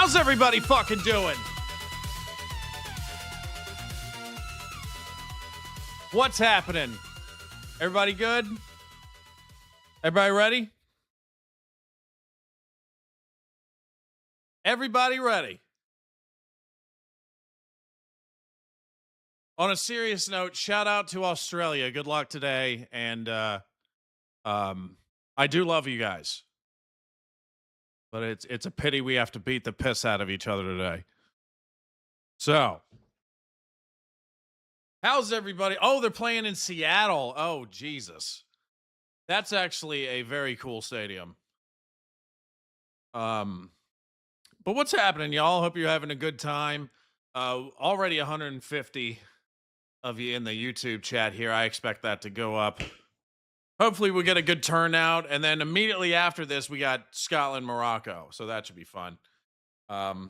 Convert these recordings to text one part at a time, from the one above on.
How's everybody fucking doing? What's happening? Everybody good? Everybody ready? Everybody ready? On a serious note, shout out to Australia. Good luck today. And I do love you guys. But it's a pity we have to beat the piss out of each other today. So, how's everybody? Oh, they're playing in Seattle. Oh, Jesus. That's actually a very cool stadium. But what's happening, y'all? Hope you're having a good time. Already 150 of you in the YouTube chat here. I expect that to go up. Hopefully we'll get a good turnout. And then immediately after this, we got Scotland, Morocco. So that should be fun. All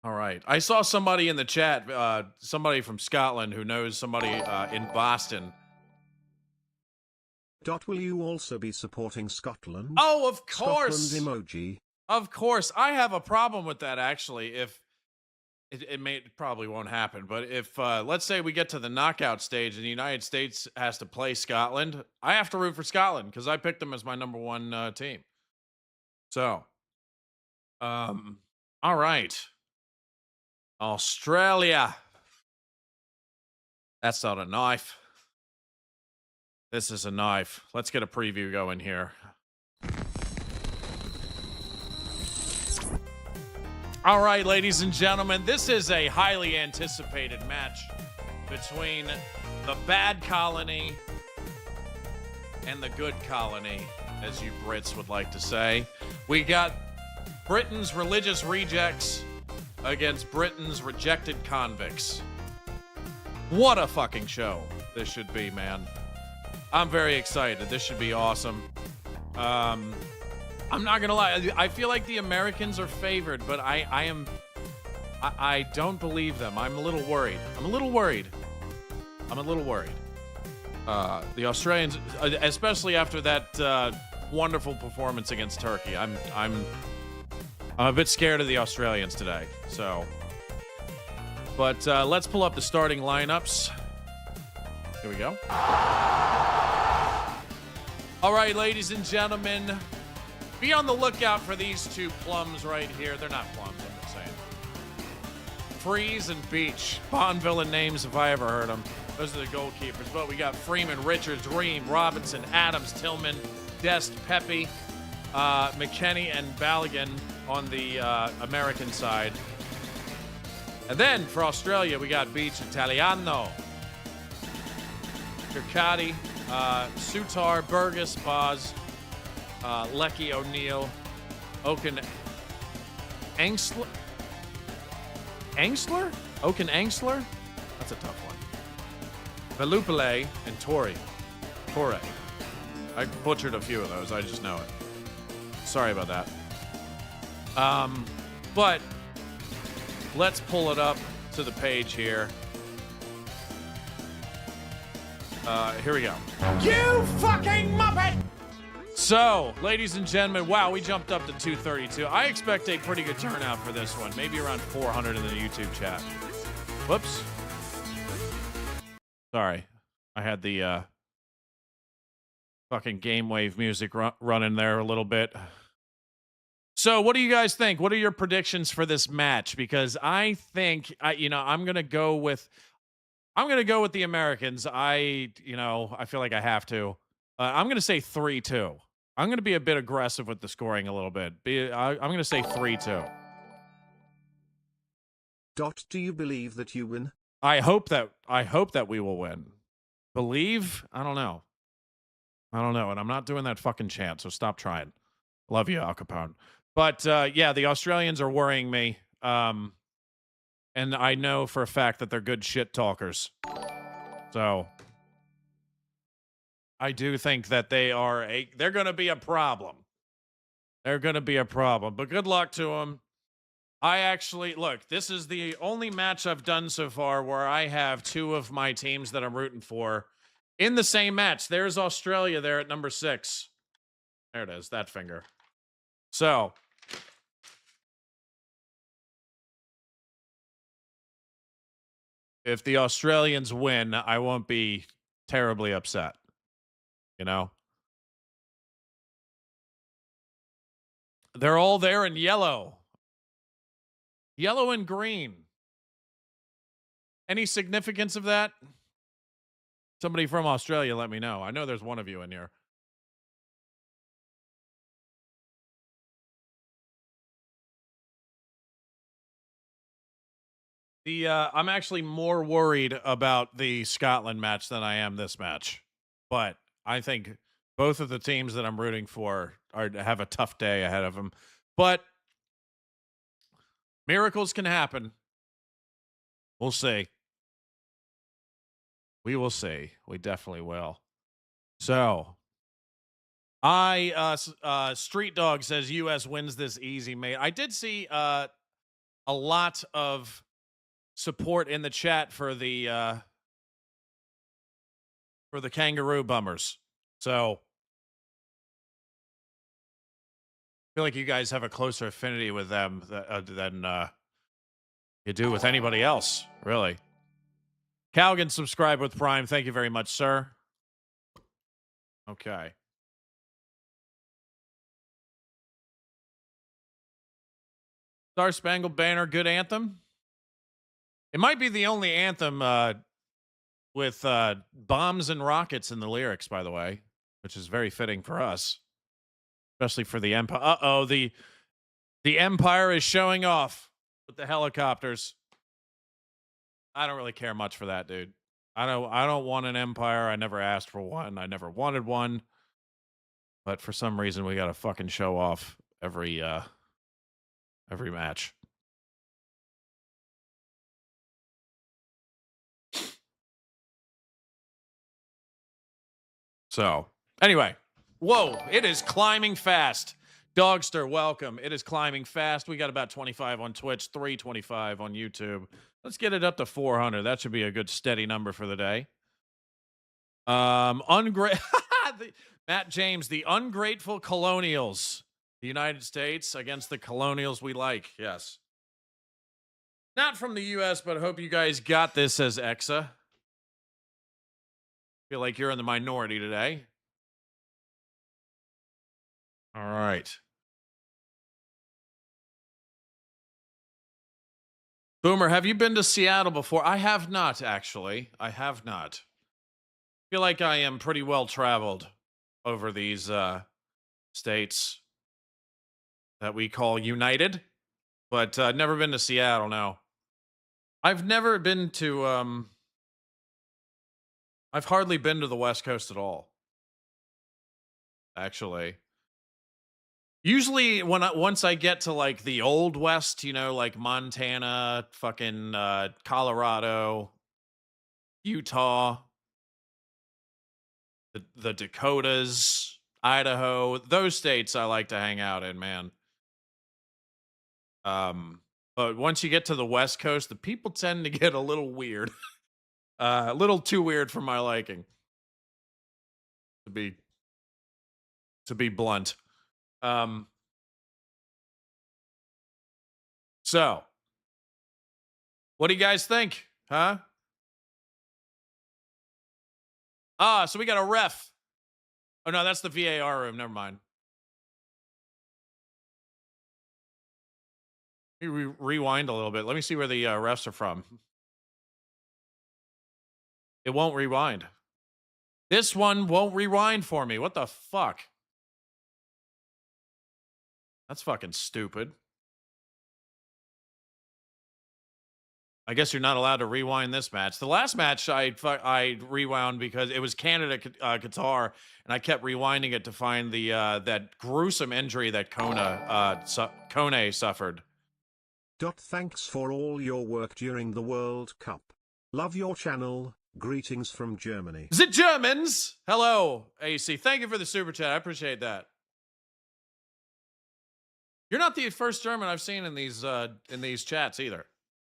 right. I saw somebody in the chat, somebody from Scotland who knows somebody in Boston. Will you also be supporting Scotland? Oh, of course. Scotland emoji. Of course. I have a problem with that, actually. If it probably won't happen, but if let's say we get to the knockout stage and the United States has to play Scotland, I have to root for Scotland because I picked them as my number one team. So, all right. Australia. That's not a knife. This is a knife. Let's get a preview going here. All right, ladies and gentlemen, this is a highly anticipated match between the bad colony and the good colony, as you Brits would like to say. We got Britain's religious rejects against Britain's rejected convicts. What a fucking show this should be, man. I'm very excited. This should be awesome. I'm not gonna lie. I feel like the Americans are favored, but I don't believe them. I'm a little worried. The Australians, especially after that wonderful performance against Turkey, I'm a bit scared of the Australians today. So, but let's pull up the starting lineups. Here we go. All right, ladies and gentlemen. Be on the lookout for these two plums right here. They're not plums, I'm just saying. Freeze and Beach. Bond villain names if I ever heard them. Those are the goalkeepers. But we got Freeman, Richards, Ream, Robinson, Adams, Tillman, Dest, Pepe, McKennie, and Balogun on the American side. And then for Australia, we got Beach, Italiano, Kirkcaldy, Sutar, Burgess, Boz, Lecky, O'Neill, Oaken, Angsler? Oaken Angsler? That's a tough one. Velupile and Torre. I butchered a few of those. I just know it. Sorry about that. But let's pull it up to the page here. Here we go. You fucking muppet! So, ladies and gentlemen, wow, we jumped up to 232. I expect a pretty good turnout for this one. Maybe around 400 in the YouTube chat. Whoops. Sorry. I had the fucking Gamewave music running there a little bit. So, what do you guys think? What are your predictions for this match? Because I think, I'm going to go with the Americans. I feel like I have to. I'm going to say 3-2. I'm going to be a bit aggressive with the scoring a little bit. I'm going to say 3-2. Do you believe that you win? I hope that we will win. Believe? I don't know. And I'm not doing that fucking chant, so stop trying. Love you, Al Capone. But, yeah, the Australians are worrying me. And I know for a fact that they're good shit talkers. So I do think that they're going to be a problem. They're going to be a problem. But good luck to them. Look, this is the only match I've done so far where I have two of my teams that I'm rooting for In the same match, there's Australia there at number 6. There it is, that finger. So, if the Australians win, I won't be terribly upset. You know? They're all there in yellow. Yellow and green. Any significance of that? Somebody from Australia, let me know. I know there's one of you in here. I'm actually more worried about the Scotland match than I am this match. But I think both of the teams that I'm rooting for have a tough day ahead of them. But miracles can happen. We'll see. We will see. We definitely will. So, Street Dog says U.S. wins this easy, mate. I did see a lot of support in the chat for the Kangaroo Bummers. So, I feel like you guys have a closer affinity with them than you do with anybody else, really. Calgan, subscribe with Prime. Thank you very much, sir. Okay. Star Spangled Banner, good anthem. It might be the only anthem with bombs and rockets in the lyrics, by the way, which is very fitting for us, especially for the Empire. Uh-oh, the Empire is showing off with the helicopters. I don't really care much for that, dude. I don't want an Empire. I never asked for one. I never wanted one. But for some reason, we got to fucking show off every match. So, anyway. Whoa, it is climbing fast. Dogster, welcome. It is climbing fast. We got about 25 on Twitch, 325 on YouTube. Let's get it up to 400. That should be a good steady number for the day. Matt James, the ungrateful colonials. The United States against the colonials we like. Yes. Not from the U.S., but I hope you guys got this as Exa. Feel like you're in the minority today. All right. Boomer, have you been to Seattle before? I have not, actually. I have not. I feel like I am pretty well traveled over these states that we call United, but never been to Seattle, no. I've never been to, I've hardly been to the West Coast at all, actually. Usually once I get to like the old West, you know, like Montana, fucking Colorado, Utah, the Dakotas, Idaho, those states I like to hang out in, man. But once you get to the West Coast, the people tend to get a little weird. A little too weird for my liking. To be blunt. So, what do you guys think? Huh? So we got a ref. Oh, no, that's the VAR room. Never mind. Let me rewind a little bit. Let me see where the refs are from. It won't rewind. This one won't rewind for me. What the fuck? That's fucking stupid. I guess you're not allowed to rewind this match. The last match I rewound because it was Canada Qatar, and I kept rewinding it to find the that gruesome injury that Kone suffered. Thanks for all your work during the World Cup. Love your channel. Greetings from Germany. Is it Germans? Hello, AC. Thank you for the super chat. I appreciate that. You're not the first German I've seen in these chats either.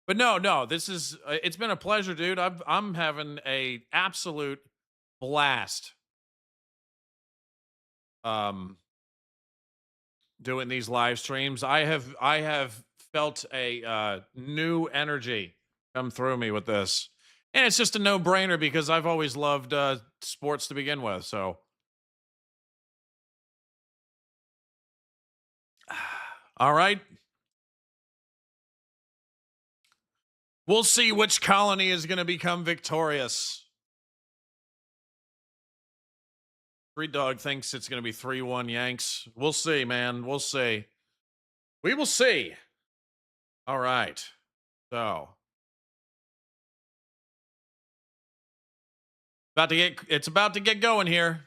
But no, this is it's been a pleasure, dude. I'm having a absolute blast doing these live streams. I have felt a new energy come through me with this. And it's just a no-brainer because I've always loved sports to begin with, so all right. We'll see which colony is going to become victorious. Street Dog thinks it's going to be 3-1 Yanks. We'll see, man. We'll see. We will see. All right. So, it's about to get going here.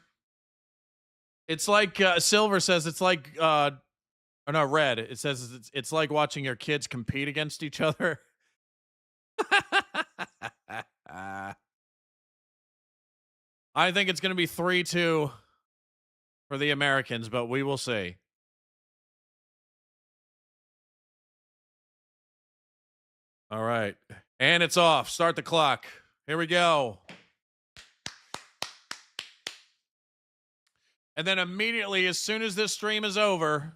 It's like Silver says it's like or no, Red. It says it's like watching your kids compete against each other. I think it's going to be 3-2 for the Americans, but we will see. All right. And it's off. Start the clock. Here we go. And then immediately, as soon as this stream is over,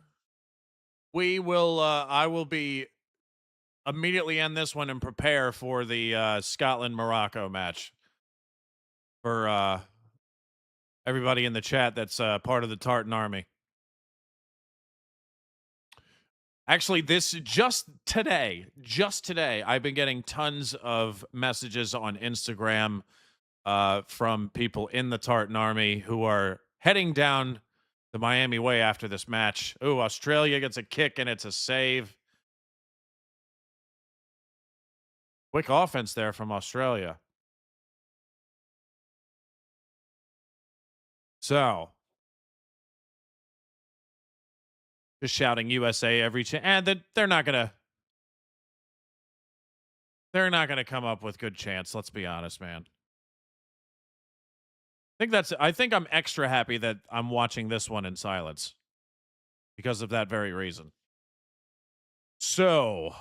we will, I will be immediately end this one and prepare for the Scotland-Morocco match. For everybody in the chat that's part of the Tartan Army. Actually, just today, I've been getting tons of messages on Instagram from people in the Tartan Army who are heading down the Miami way after this match. Ooh, Australia gets a kick and it's a save. Quick offense there from Australia. So, just shouting USA every chance, and they're not gonna come up with good chance. Let's be honest, man. I think I'm extra happy that I'm watching this one in silence because of that very reason. So,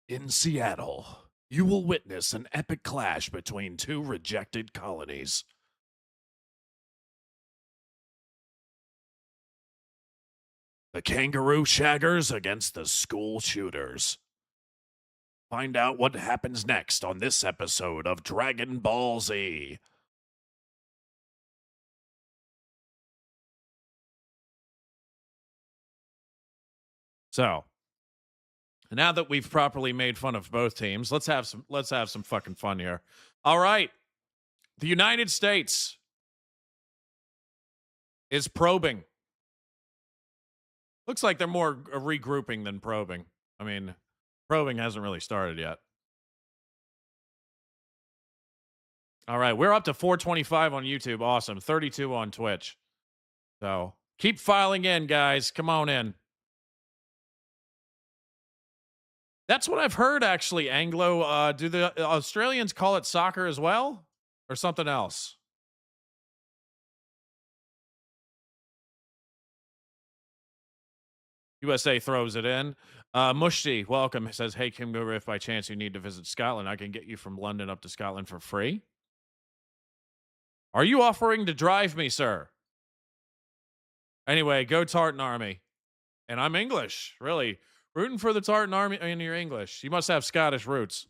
in Seattle, you will witness an epic clash between two rejected colonies. The kangaroo shaggers against the school shooters. Find out what happens next on this episode of Dragon Ball Z. So, now that we've properly made fun of both teams, let's have some fucking fun here. All right. The United States is probing. Looks like they're more regrouping than probing. I mean, probing hasn't really started yet. All right, we're up to 425 on YouTube. Awesome. 32 on Twitch. So keep filing in, guys. Come on in. That's what I've heard, actually, Anglo. Do the Australians call it soccer as well? Or something else? USA throws it in. Mushti, welcome. Says, hey, Kim Guru, if by chance you need to visit Scotland, I can get you from London up to Scotland for free. Are you offering to drive me, sir? Anyway, go Tartan Army. And I'm English, really. Rooting for the Tartan Army, and you're English. You must have Scottish roots.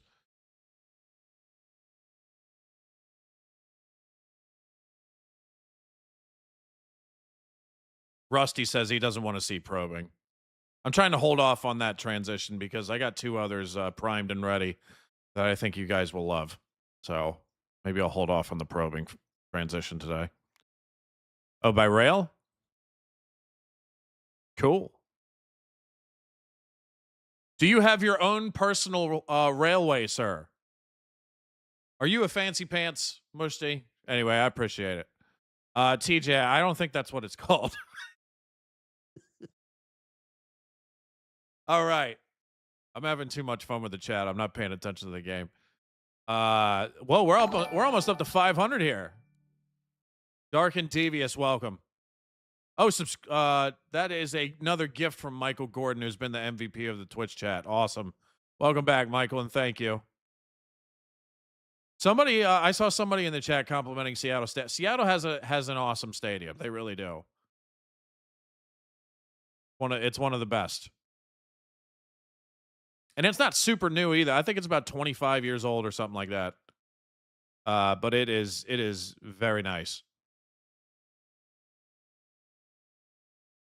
Rusty says he doesn't want to see probing. I'm trying to hold off on that transition because I got two others primed and ready that I think you guys will love. So maybe I'll hold off on the probing transition today. Oh, by rail? Cool. Do you have your own personal railway, sir? Are you a fancy pants, Mushti? Anyway, I appreciate it. TJ, I don't think that's what it's called. All right. I'm having too much fun with the chat. I'm not paying attention to the game. Well, we're almost up to 500 here. Dark and Devious, welcome. Oh, that is another gift from Michael Gordon, who's been the MVP of the Twitch chat. Awesome. Welcome back, Michael, and thank you. Somebody, I saw somebody in the chat complimenting Seattle. Seattle has an awesome stadium. They really do. It's one of the best, and it's not super new either. I think it's about 25 years old or something like that. But it is very nice.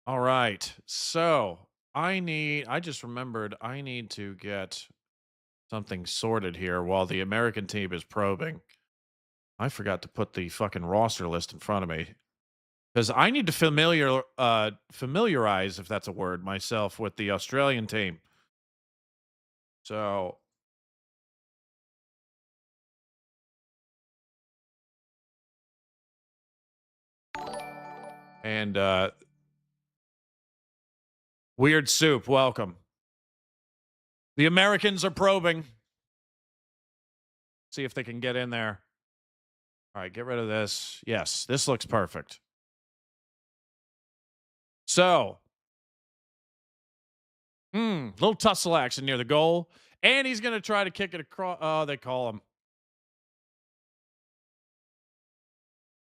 All right, so I just remembered I need to get something sorted here while the American team is probing. I forgot to put the fucking roster list in front of me because I need to familiarize, if that's a word, myself with the Australian team. So and Weird Soup, welcome. The Americans are probing. See if they can get in there. All right, get rid of this. Yes, this looks perfect. So, little tussle action near the goal. And he's going to try to kick it across. Oh, they call him.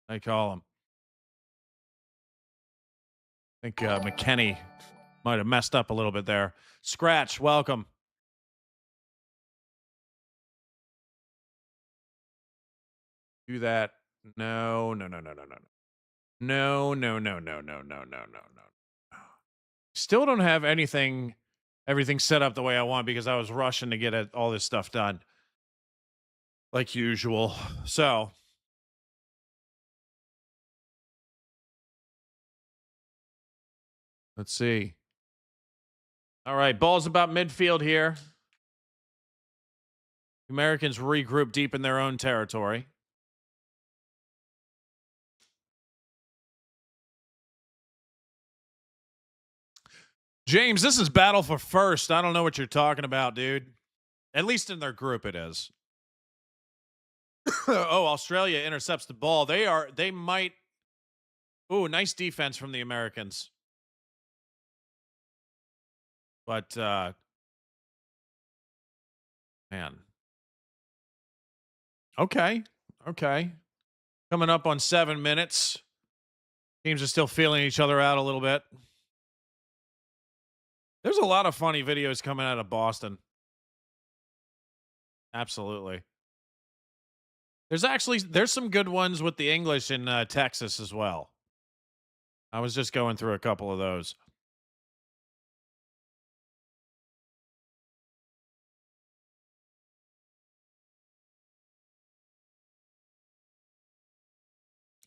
I think McKenny might have messed up a little bit there. Scratch, welcome. Do that. No. Still don't have everything set up the way I want because I was rushing to get all this stuff done. Like usual. So. Let's see. All right, ball's about midfield here. Americans regroup deep in their own territory. James, this is battle for first. I don't know what you're talking about, dude. At least in their group it is. Oh, Australia intercepts the ball. They might. Ooh, nice defense from the Americans. But, man. Okay. Coming up on 7 minutes. Teams are still feeling each other out a little bit. There's a lot of funny videos coming out of Boston. Absolutely. There's some good ones with the English in Texas as well. I was just going through a couple of those.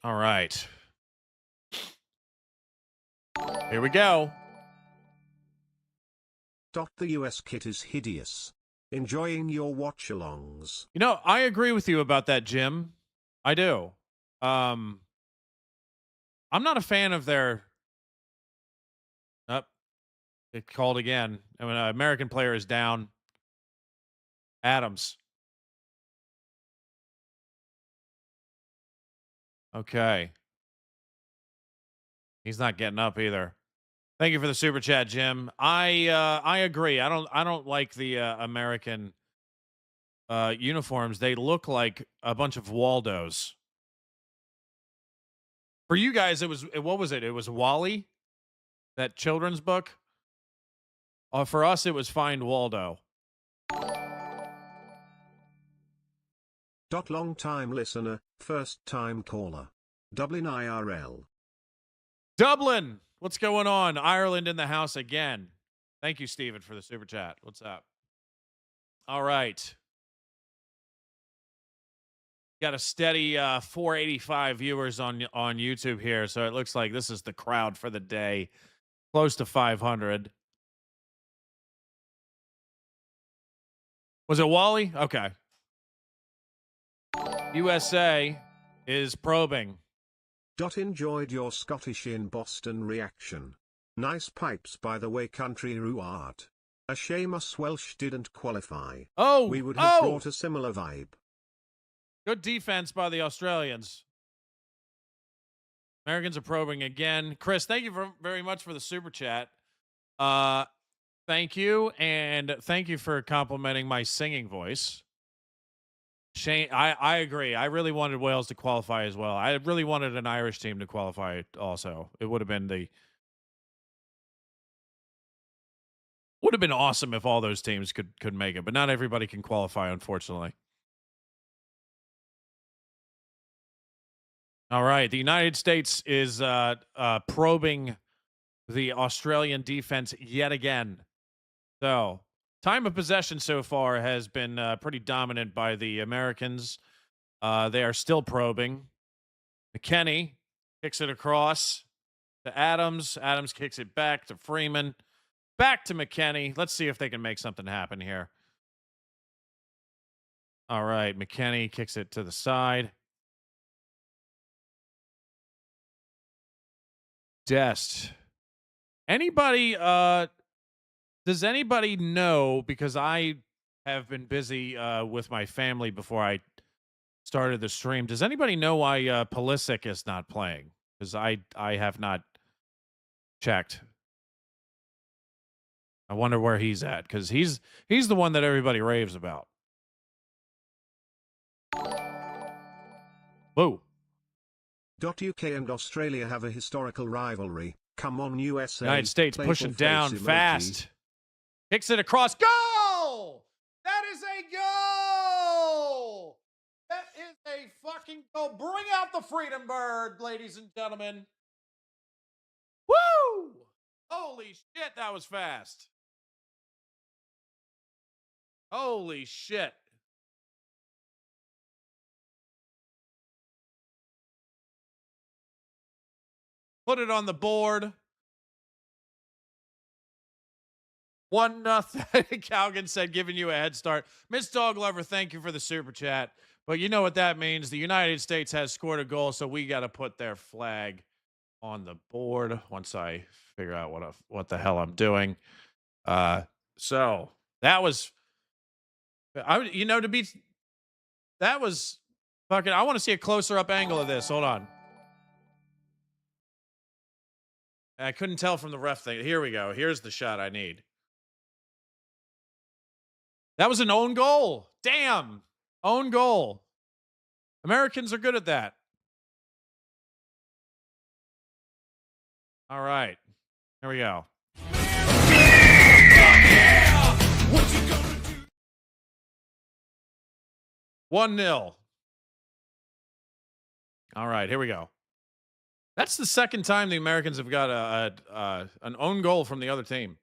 All right. Here we go. The US kit is hideous. Enjoying your watch-alongs. You know, I agree with you about that, Jim. I do. I'm not a fan of their... It called again. I mean, an American player is down. Adams. Okay. He's not getting up either. Thank you for the super chat, Jim. I agree. I don't like the American uniforms. They look like a bunch of Waldos. For you guys, what was it? It was Wally, that children's book. For us, it was Find Waldo. Long time listener, first time caller. Dublin IRL. Dublin, what's going on? Ireland in the house again. Thank you, Steven, for the super chat. What's up? All right. Got a steady 485 viewers on YouTube here, so it looks like this is the crowd for the day. Close to 500. Was it Wally? Okay. USA is probing. Enjoyed your Scottish in Boston reaction. Nice pipes by the way, country Ruart. A shame us Welsh didn't qualify. Oh! We would have brought a similar vibe. Good defense by the Australians. Americans are probing again. Chris, thank you very much for the super chat. Thank you, and thank you for complimenting my singing voice. Shane, I agree. I really wanted Wales to qualify as well. I really wanted an Irish team to qualify also. It would have been awesome if all those teams could make it, but not everybody can qualify, unfortunately. All right, the United States is probing the Australian defense yet again. So, time of possession so far has been pretty dominant by the Americans. They are still probing. McKennie kicks it across to Adams. Adams kicks it back to Freeman. Back to McKennie. Let's see if they can make something happen here. All right, McKennie kicks it to the side. Dest. Anybody, does anybody know, because I have been busy with my family before I started the stream, does anybody know why Pulisic is not playing? Because I have not checked. I wonder where he's at, because he's the one that everybody raves about. Whoa. UK and Australia have a historical rivalry. Come on, USA. United States pushing down fast. Kicks it across. Goal! That is a goal! That is a fucking goal. Bring out the Freedom Bird, ladies and gentlemen. Woo! Holy shit, that was fast. Holy shit. Put it on the board. 1-0. Calgan said, giving you a head start. Miss Dog Lover, thank you for the super chat. But you know what that means. The United States has scored a goal, so we got to put their flag on the board once I figure out what the hell I'm doing. So that was, that was fucking, I want to see a closer up angle of this. Hold on. I couldn't tell from the ref thing. Here we go. Here's the shot I need. That was an own goal. Damn. Own goal. Americans are good at that. All right. Here we go. 1-0. All right, here we go. That's the second time the Americans have got an own goal from the other team.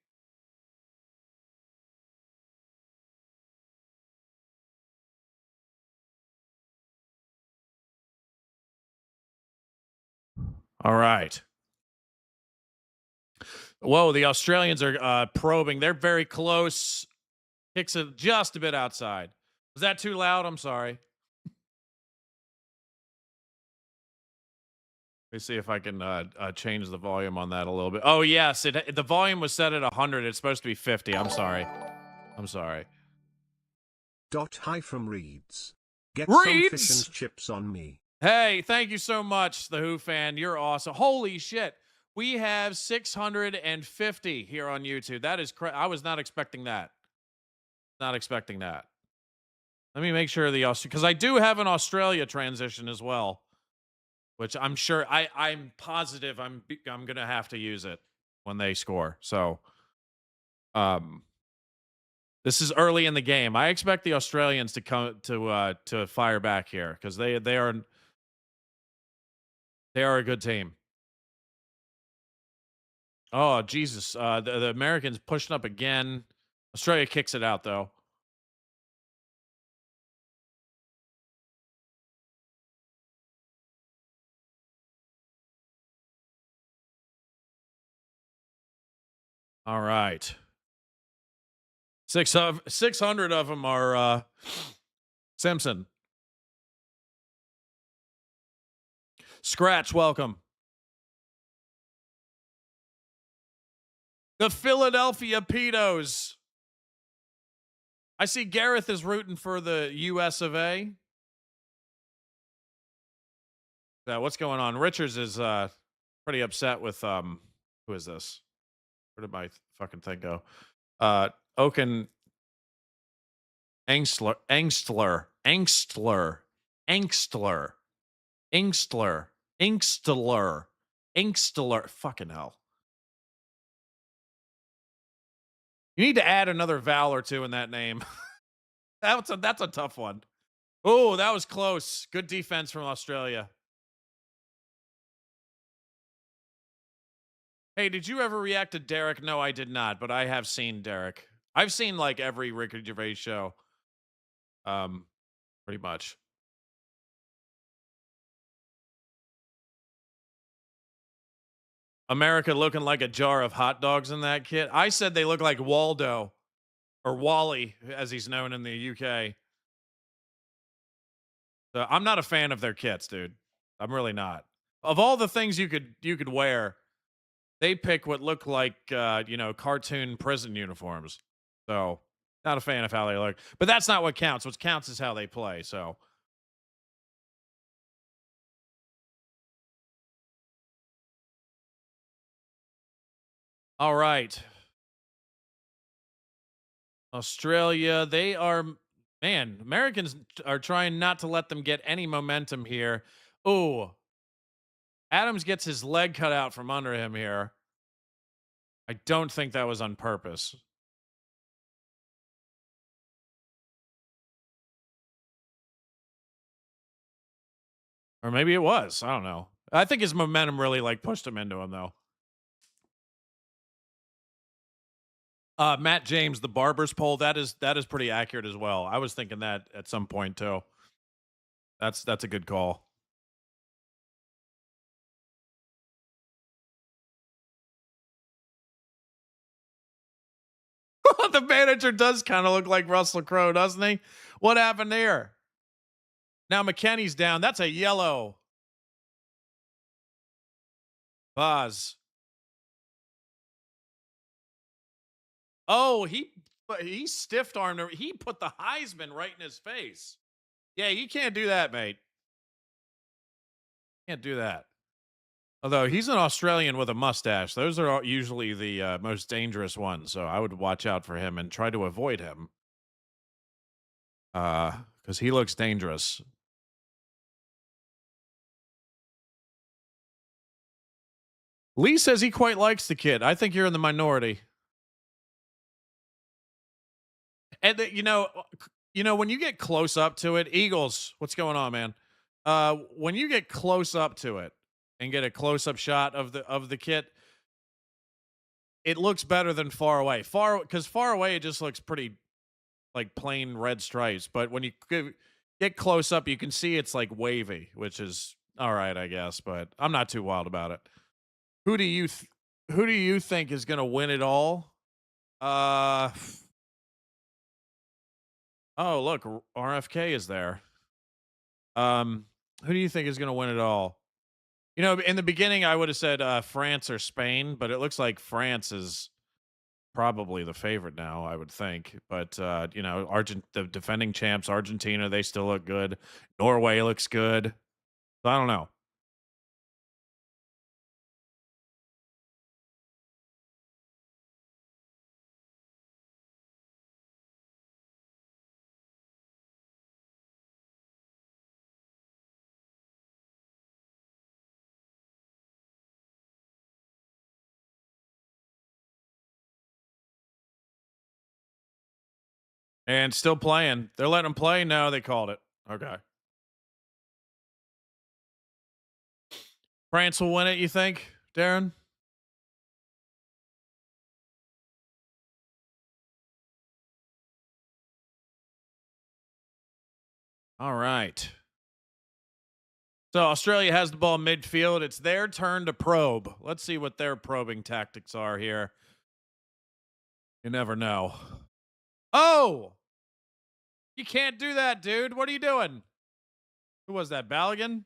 All right. Whoa, the Australians are probing. They're very close. Kicks it just a bit outside. Was that too loud? I'm sorry. Let me see if I can change the volume on that a little bit. Oh, yes. The volume was set at 100. It's supposed to be 50. I'm sorry. I'm sorry. Hi from Reeds. Get Reeds! some fish and chips on me. Hey, thank you so much, the Who fan. You're awesome. Holy shit. We have 650 here on YouTube. That is I was not expecting that. Not expecting that. Let me make sure because I do have an Australia transition as well, which I'm sure I'm positive I'm going to have to use it when they score. So, this is early in the game. I expect the Australians to come to fire back here because they are a good team. Oh, Jesus. The Americans pushing up again. Australia kicks it out, though. All right. 600 of them are Simpson. Scratch, welcome. The Philadelphia Pedos. I see Gareth is rooting for the US of A. Now, what's going on? Richards is pretty upset with who is this? Where did my fucking thing go? Oaken Angstler. Angstler. Angstler. Angstler. Angstler. Angstler. Fucking hell. You need to add another vowel or two in that name. That's a tough one. Oh, that was close. Good defense from Australia. Hey, did you ever react to Derek? No, I did not, but I have seen Derek. I've seen like every Ricky Gervais show. Pretty much. America looking like a jar of hot dogs in that kit. I said they look like Waldo or Wally, as he's known in the UK. So I'm not a fan of their kits, dude. I'm really not. Of all the things you could wear, they pick what look like cartoon prison uniforms. So not a fan of how they look. But that's not what counts. What counts is how they play. So all right. Australia, they are, man, Americans are trying not to let them get any momentum here. Oh, Adams gets his leg cut out from under him here. I don't think that was on purpose. Or maybe it was. I don't know. I think his momentum really like pushed him into him though. Matt James, the barber's pole, that is pretty accurate as well. I was thinking that at some point too. That's a good call. The manager does kind of look like Russell Crowe, doesn't he? What happened there? Now McKenny's down. That's a yellow. Boz. Oh, he stiff armed her. He put the Heisman right in his face. Yeah, you can't do that, mate. Can't do that. Although he's an Australian with a mustache. Those are usually the most dangerous ones. So I would watch out for him and try to avoid him. Because he looks dangerous. Lee says he quite likes the kid. I think you're in the minority. And when you get close up to it, Eagles, what's going on, man? When you get close up to it and get a close up shot of the kit, it looks better than far away. Because far away it just looks pretty like plain red stripes. But when you get close up, you can see it's like wavy, which is all right, I guess. But I'm not too wild about it. Who do you think is going to win it all? Oh, look, RFK is there. Who do you think is going to win it all? In the beginning, I would have said France or Spain, but it looks like France is probably the favorite now, I would think. But, the defending champs, Argentina, they still look good. Norway looks good. So I don't know. And still playing. They're letting them play? No, they called it. Okay. France will win it, you think, Darren? All right. So Australia has the ball midfield. It's their turn to probe. Let's see what their probing tactics are here. You never know. Oh! You can't do that, dude. What are you doing? Who was that, Balogun?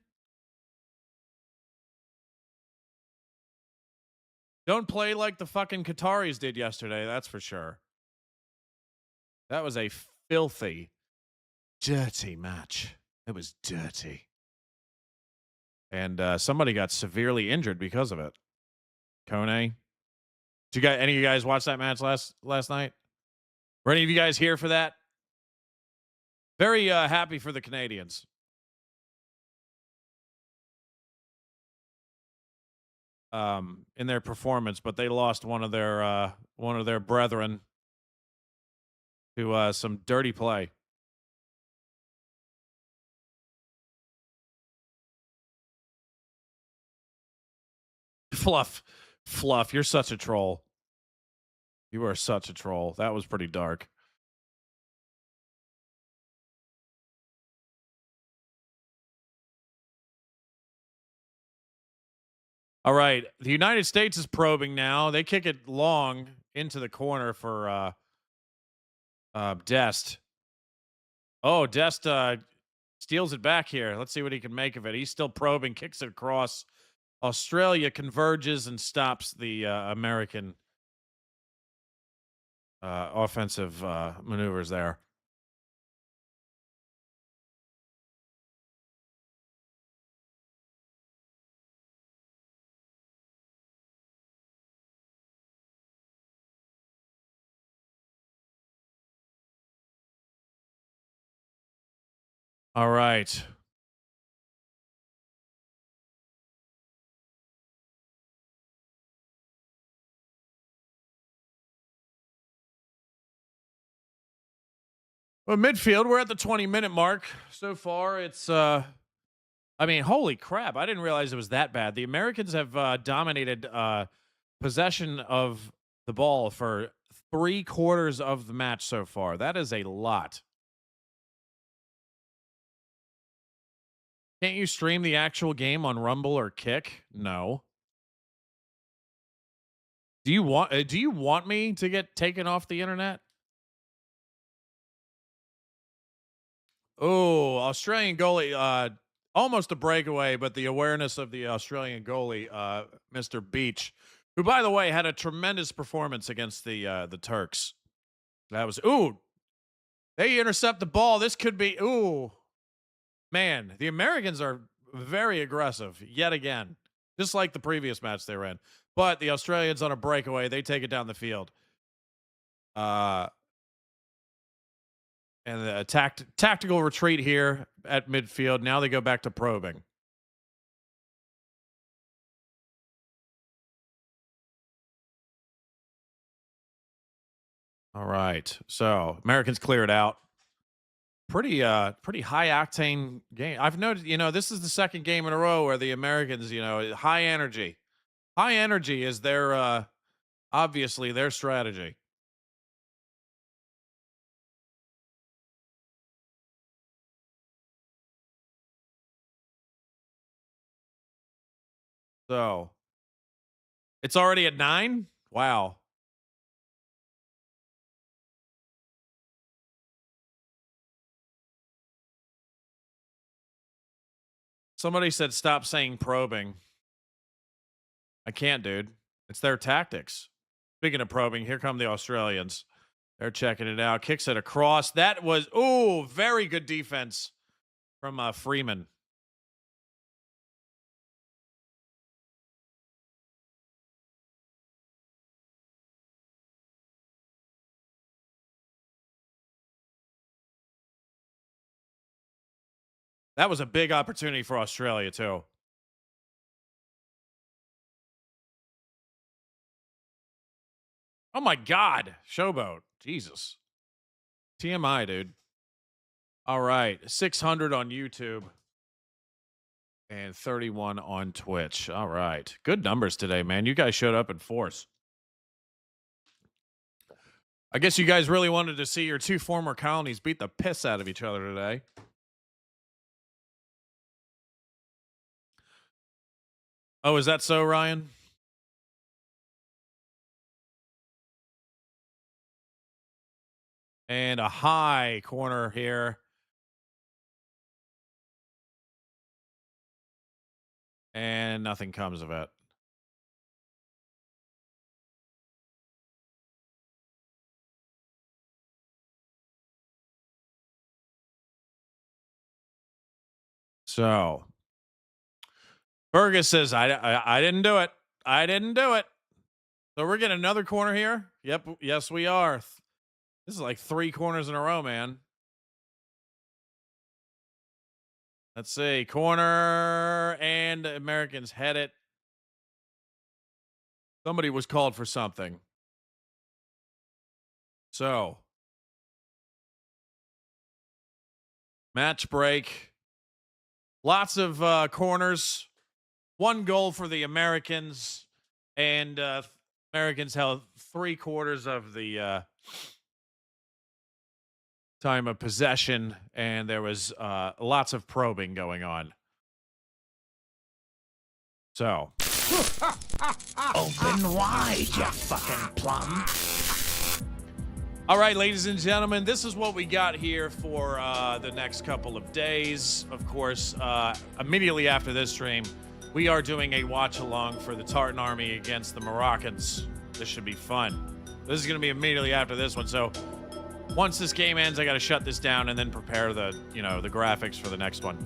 Don't play like the fucking Qataris did yesterday, that's for sure. That was a filthy, dirty match. It was dirty. And somebody got severely injured because of it. Kone. Did any of you guys watch that match last night? Were any of you guys here for that? Very happy for the Canadians. In their performance, but they lost one of their brethren to some dirty play. Fluff, you're such a troll. You are such a troll. That was pretty dark. All right, the United States is probing now. They kick it long into the corner for Dest. Oh, Dest steals it back here. Let's see what he can make of it. He's still probing, kicks it across. Australia converges and stops the American offensive maneuvers there. All right. Well, midfield, we're at the 20-minute mark. So far, it's I mean, holy crap. I didn't realize it was that bad. The Americans have dominated possession of the ball for 3/4 of the match so far. That is a lot. Can't you stream the actual game on Rumble or Kick? No. Do you want me to get taken off the internet? Oh, Australian goalie, almost a breakaway, but the awareness of the Australian goalie, Mr. Beach, who, by the way, had a tremendous performance against the Turks. That was they intercept the ball. This could be man. The Americans are very aggressive yet again, just like the previous match they were in. But the Australians on a breakaway, they take it down the field. And the tactical retreat here at midfield. Now they go back to probing. All right. So Americans clear it out. Pretty high octane game. I've noticed, this is the second game in a row where the Americans, high energy. High energy is their obviously their strategy. So it's already at 9? Wow. Somebody said stop saying probing. I can't, dude. It's their tactics. Speaking of probing, here come the Australians. They're checking it out. Kicks it across. That was, very good defense from Freeman. That was a big opportunity for Australia, too. Oh, my God. Showboat. Jesus. TMI, dude. All right. 600 on YouTube and 31 on Twitch. All right. Good numbers today, man. You guys showed up in force. I guess you guys really wanted to see your two former colonies beat the piss out of each other today. Oh, is that so, Ryan? And a high corner here. And nothing comes of it. So Fergus says, I didn't do it. I didn't do it. So we're getting another corner here. Yep. Yes, we are. This is like 3 corners in a row, man. Let's see. Corner and Americans head it. Somebody was called for something. So, match break. Lots of corners. One goal for the Americans. And Americans held 3/4 of the time of possession. And there was lots of probing going on. So. Open wide, you fucking plum. All right, ladies and gentlemen, this is what we got here for the next couple of days. Of course, immediately after this stream, we are doing a watch-along for the Tartan Army against the Moroccans. This should be fun. This is going to be immediately after this one. So once this game ends, I got to shut this down and then prepare the graphics for the next one.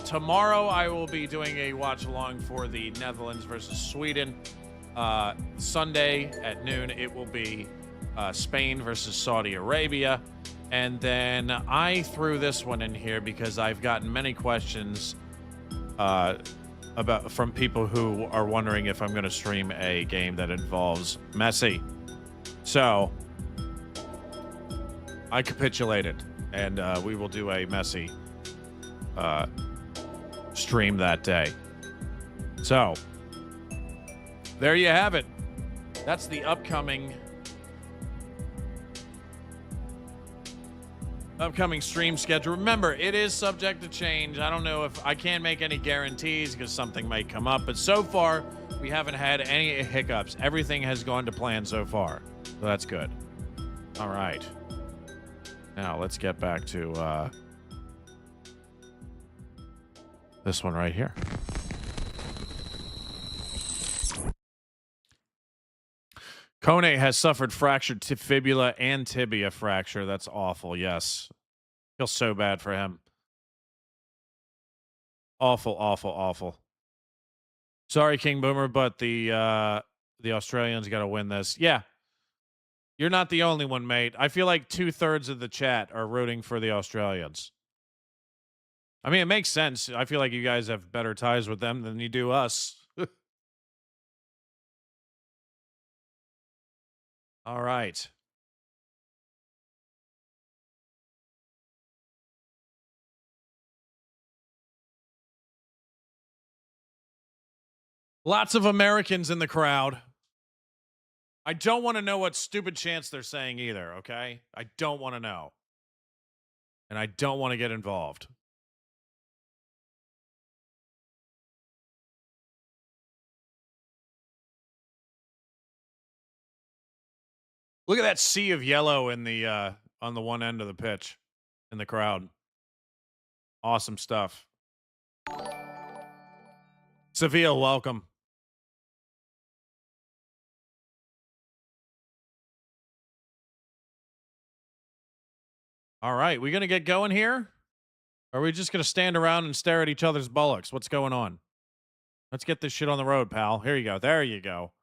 Tomorrow, I will be doing a watch-along for the Netherlands versus Sweden. Sunday at noon, it will be Spain versus Saudi Arabia. And then I threw this one in here because I've gotten many questions from people who are wondering if I'm going to stream a game that involves Messi. So I capitulated, and we will do a Messi stream that day. So there you have it. That's the upcoming stream schedule. Remember, it is subject to change. I don't know if I can't make any guarantees because something might come up, but so far we haven't had any hiccups. Everything has gone to plan so far, so that's good. All right, now let's get back to this one right here. Kone has suffered fractured fibula and tibia fracture. That's awful. Yes. Feel so bad for him. Awful, awful, awful. Sorry, King Boomer, but the Australians got to win this. Yeah. You're not the only one, mate. I feel like 2/3 of the chat are rooting for the Australians. I mean, it makes sense. I feel like you guys have better ties with them than you do us. All right. Lots of Americans in the crowd. I don't want to know what stupid chants they're saying either, okay? I don't want to know. And I don't want to get involved. Look at that sea of yellow in the on the one end of the pitch in the crowd. Awesome stuff. Seville, welcome. All right, we going to get going here? Or are we just going to stand around and stare at each other's bullocks? What's going on? Let's get this shit on the road, pal. Here you go. There you go.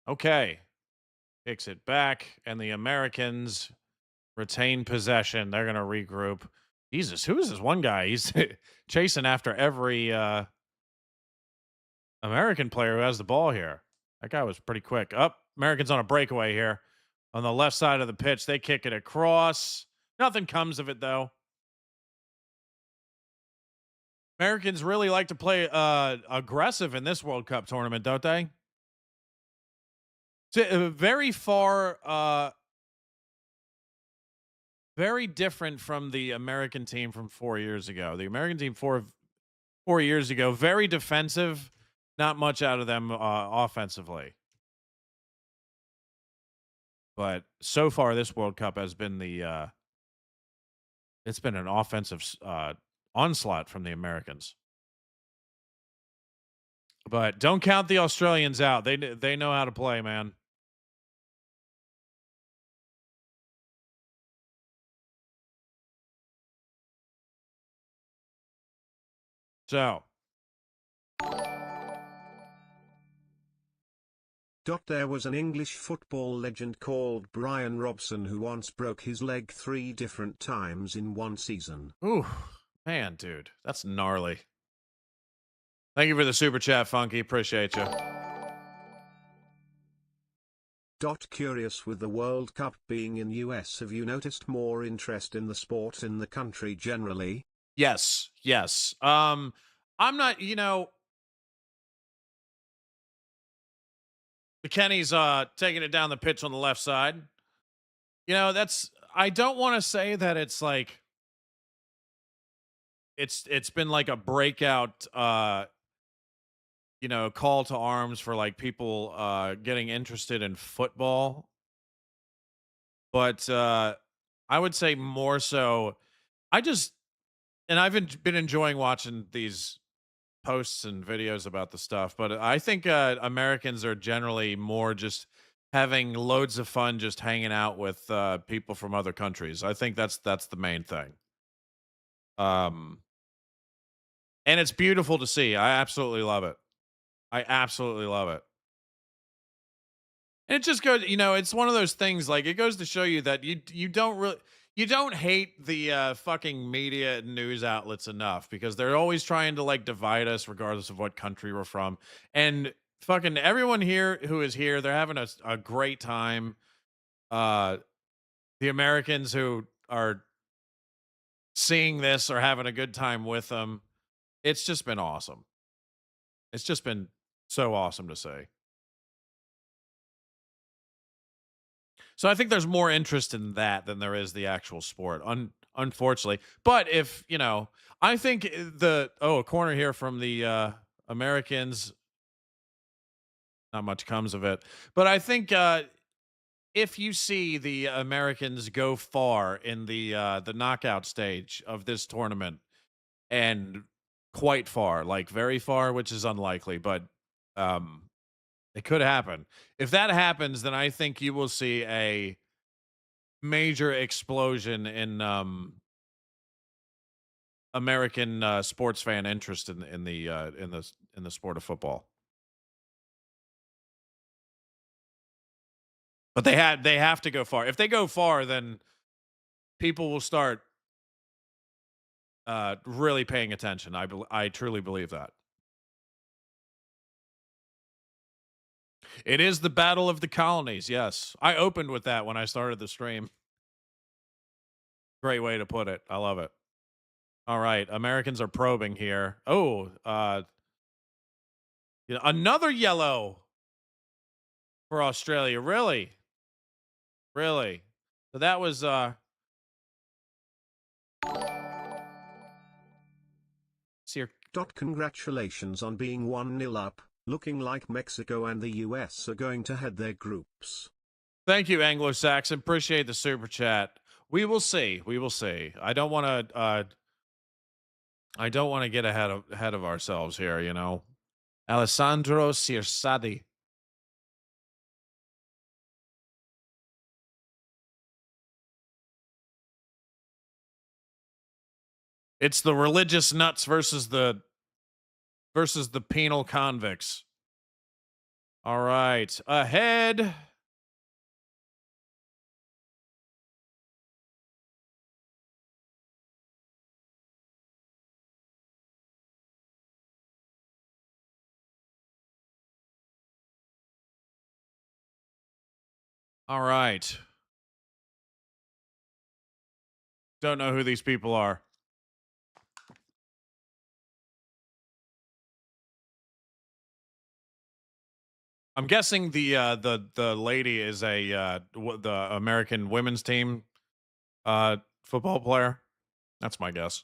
Okay. Kicks it back, and the Americans retain possession. They're going to regroup. Jesus, who is this one guy? He's chasing after every American player who has the ball here. That guy was pretty quick. Americans on a breakaway here. On the left side of the pitch, they kick it across. Nothing comes of it, though. Americans really like to play aggressive in this World Cup tournament, don't they? It's very far, very different from the American team from 4 years ago. The American team four years ago, very defensive, not much out of them offensively. But so far, this World Cup has been it's been an offensive onslaught from the Americans. But don't count the Australians out. They know how to play, man. So There was an English football legend called Brian Robson who once broke his leg 3 different times in one season. Ooh, man, dude, that's gnarly. Thank you for the super chat, Funky. Appreciate you. Curious, with the World Cup being in US, have you noticed more interest in the sport in the country generally? Yes. I'm not, McKenny's taking it down the pitch on the left side. I don't want to say that it's like it's been like a breakout call to arms for like people getting interested in football. But I would say more so I've been enjoying watching these posts and videos about the stuff, but I think Americans are generally more just having loads of fun just hanging out with people from other countries. I think that's the main thing. And it's beautiful to see. I absolutely love it. And it just goes, it's one of those things, like, it goes to show you that you don't hate the fucking media and news outlets enough, because they're always trying to like divide us regardless of what country we're from. And fucking everyone here who is here, they're having a great time. The Americans who are seeing this are having a good time with them. It's just been awesome. It's just been so awesome to see. So I think there's more interest in that than there is the actual sport, unfortunately. But if, I think a corner here from the Americans, not much comes of it. But I think if you see the Americans go far in the knockout stage of this tournament, and quite far, like very far, which is unlikely, but it could happen. If that happens, then I think you will see a major explosion in American sports fan interest in the sport of football. But they have to go far. If they go far, then people will start really paying attention. I truly believe that. It is the battle of the colonies. Yes. I opened with that when I started the stream. Great way to put it. I love it. All right. Americans are probing here. Oh, another yellow for Australia. Really? So that was Congratulations on being 1-0 up. Looking like Mexico and the US are going to head their groups. Thank you, Anglo-Saxon. Appreciate the super chat. We will see. I don't want to get ahead of ourselves here, Alessandro Cirsadi. It's the religious nuts versus the penal convicts. All right. Ahead. All right. Don't know who these people are. I'm guessing the lady is the American women's team football player. That's my guess.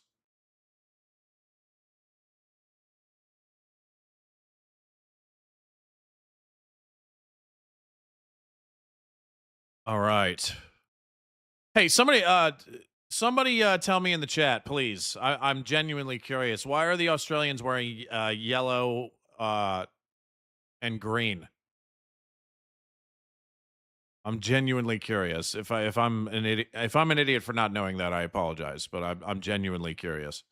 All right. Hey, somebody tell me in the chat, please. I'm genuinely curious. Why are the Australians wearing yellow and green? I'm genuinely curious. If I'm an idiot for not knowing that, I apologize, but I'm genuinely curious.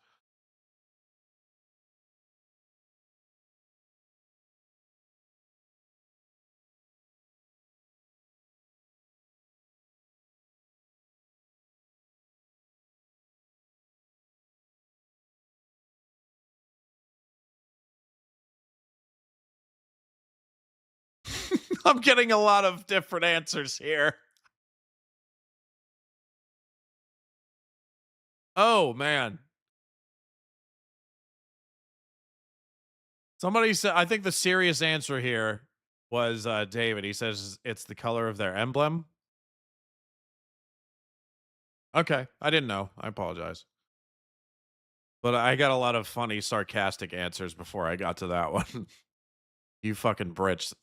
I'm getting a lot of different answers here. Oh, man. Somebody said, I think the serious answer here was David. He says it's the color of their emblem. Okay. I didn't know. I apologize. But I got a lot of funny, sarcastic answers before I got to that one. You fucking Brits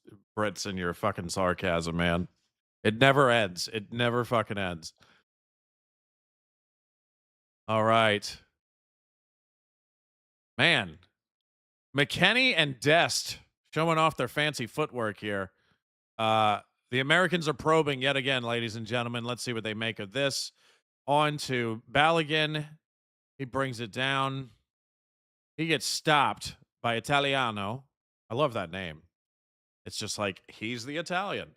and your fucking sarcasm, man. It never ends. It never fucking ends. All right. Man. McKenny and Dest showing off their fancy footwork here. The Americans are probing yet again, ladies and gentlemen. Let's see what they make of this. On to Balogun. He brings it down. He gets stopped by Italiano. I love that name. It's just like, he's the Italian.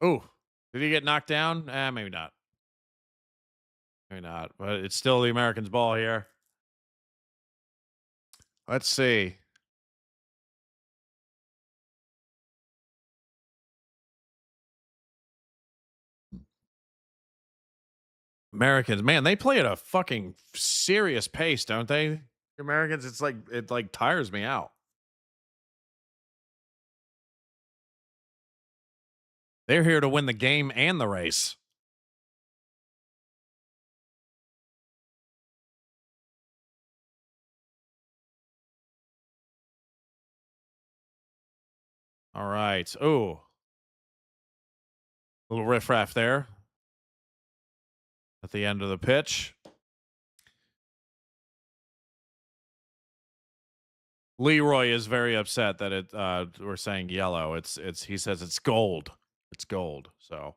Ooh, did he get knocked down? Maybe not. Maybe not. But it's still the Americans' ball here. Let's see. Americans, man, they play at a fucking serious pace, don't they? Americans, it's like, it like tires me out. They're here to win the game and the race. All right. Ooh. Little riffraff there at the end of the pitch. Leroy is very upset that we're saying yellow. It's he says it's gold. It's gold. So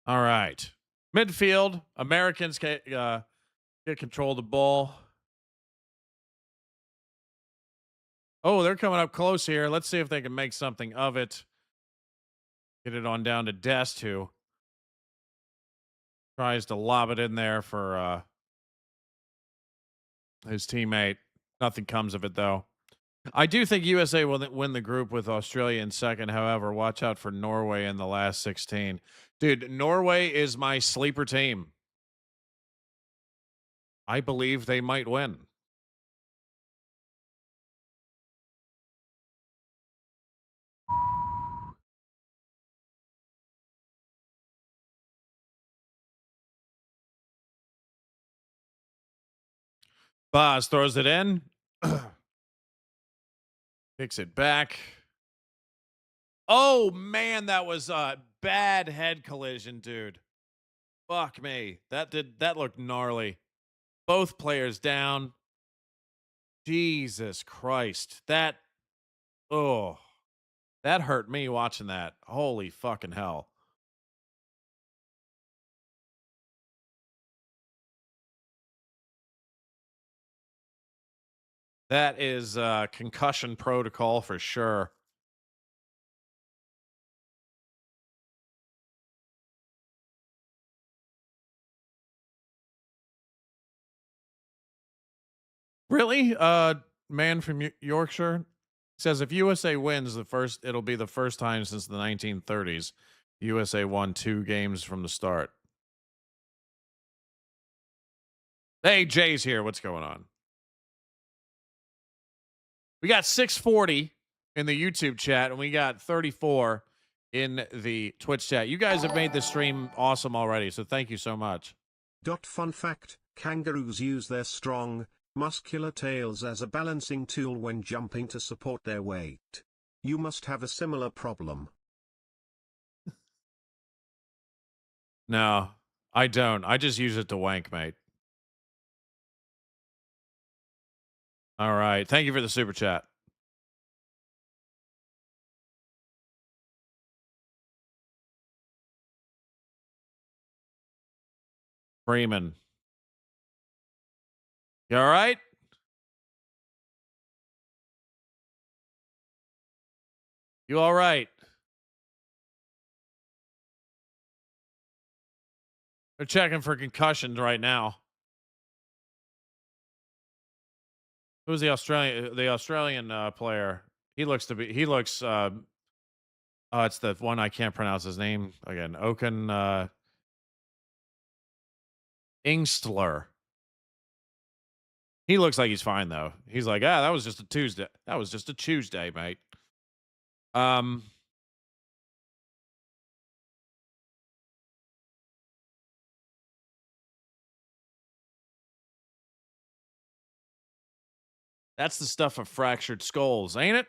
all right. Midfield, Americans get control of the ball. Oh, they're coming up close here. Let's see if they can make something of it. Get it on down to Dest, who tries to lob it in there for his teammate. Nothing comes of it, though. I do think USA will win the group with Australia in second. However, watch out for Norway in the last 16. Dude, Norway is my sleeper team. I believe they might win. Boz throws it in. Kicks it back. Oh, man, that was a bad head collision, dude. Fuck me. That looked gnarly. Both players down. Jesus Christ. That hurt me watching that. Holy fucking hell. That is concussion protocol for sure. Really? Man from Yorkshire says if USA wins it'll be the first time since the 1930s USA won 2 games from the start. Hey, Jay's here. What's going on? We got 640 in the YouTube chat, and we got 34 in the Twitch chat. You guys have made this stream awesome already, so thank you so much. Fun fact, kangaroos use their strong, muscular tails as a balancing tool when jumping to support their weight. You must have a similar problem. No, I don't. I just use it to wank, mate. All right. Thank you for the super chat. Freeman. You all right? You all right? They're checking for concussions right now. Who's the Australian player? He looks. It's the one I can't pronounce his name again. Ingstler. He looks like he's fine though. He's like, that was just a Tuesday. That was just a Tuesday, mate. That's the stuff of fractured skulls, ain't it?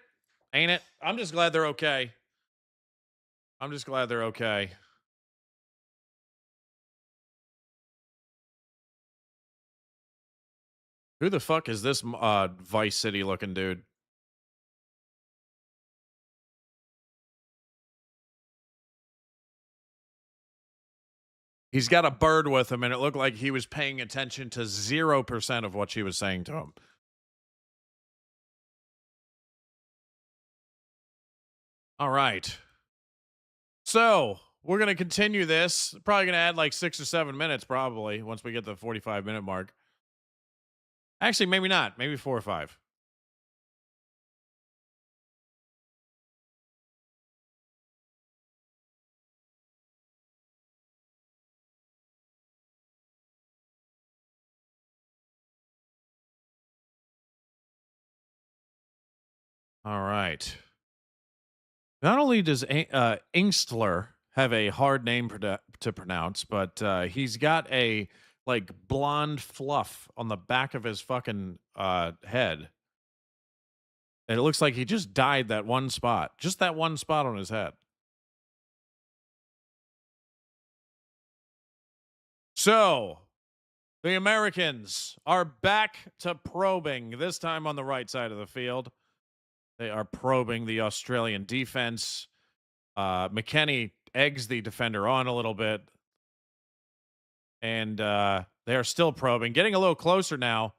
Ain't it? I'm just glad they're okay. I'm just glad they're okay. Who the fuck is this Vice City looking dude? He's got a bird with him, and it looked like he was paying attention to 0% of what she was saying to him. All right. So we're going to continue this. Probably going to add like 6 or 7 minutes, probably, once we get the 45-minute mark. Actually, maybe not. Maybe 4 or 5. All right. Not only does Ingstler have a hard name to pronounce, but he's got a like blonde fluff on the back of his fucking head. And it looks like he just dyed that one spot. Just that one spot on his head. So, the Americans are back to probing, this time on the right side of the field. They are probing the Australian defense. McKennie eggs the defender on a little bit. And they are still probing, getting a little closer now.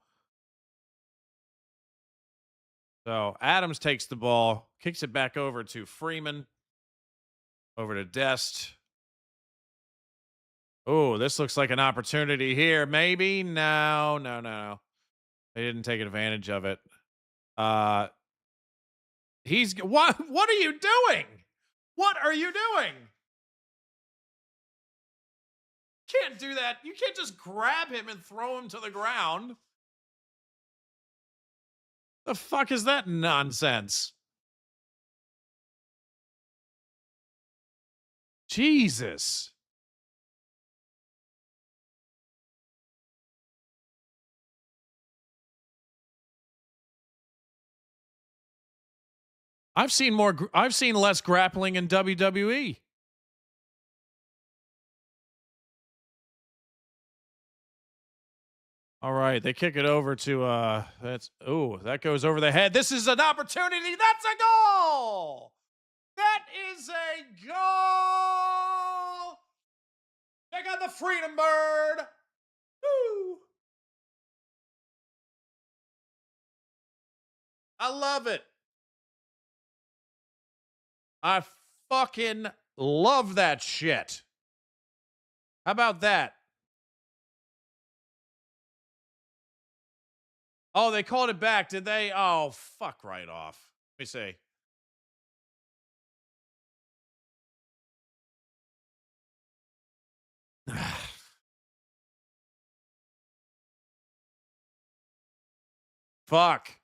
So Adams takes the ball, kicks it back over to Freeman, over to Dest. Oh, this looks like an opportunity here. Maybe. No. They didn't take advantage of it. He's what are you doing? What are you doing? Can't do that. You can't just grab him and throw him to the ground. The fuck is that nonsense? Jesus. I've seen less grappling in WWE. All right, they kick it over to that goes over the head. This is an opportunity. That's a goal. That is a goal. Check out the Freedom Bird. Woo. I love it. I fucking love that shit. How about that? Oh, they called it back, did they? Oh, fuck right off. Let me see. Fuck.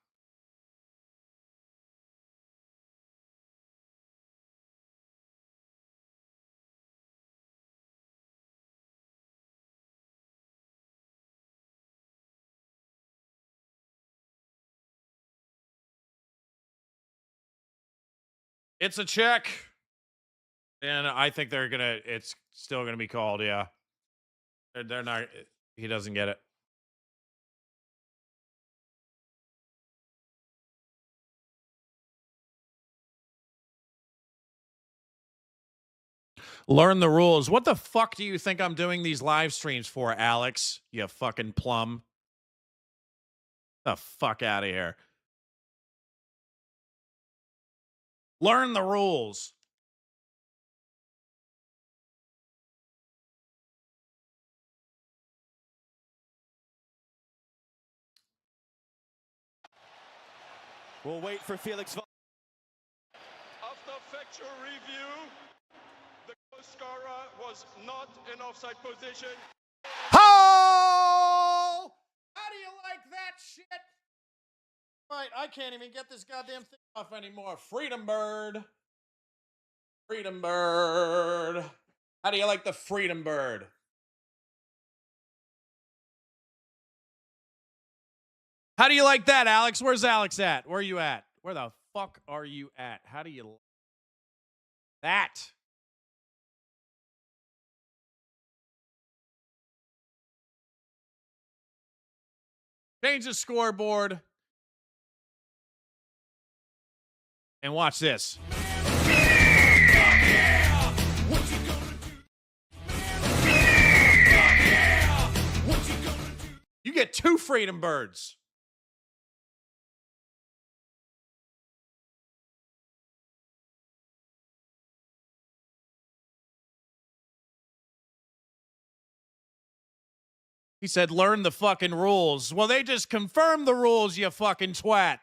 It's a check. And I think it's still gonna be called, yeah. They're not, he doesn't get it. Learn the rules. What the fuck do you think I'm doing these live streams for, Alex? You fucking plum. The fuck out of here. Learn the rules. We'll wait for Felix. After factual review, the goal scorer was not in offside position. Oh! How do you like that shit? Right, I can't even get this goddamn thing off anymore. Freedom bird. Freedom bird. How do you like the freedom bird? How do you like that, Alex? Where's Alex at? Where are you at? Where the fuck are you at? How do you like that? Change the scoreboard. And watch this. You get 2 freedom birds. He said, learn the fucking rules. Well, they just confirmed the rules, you fucking twat.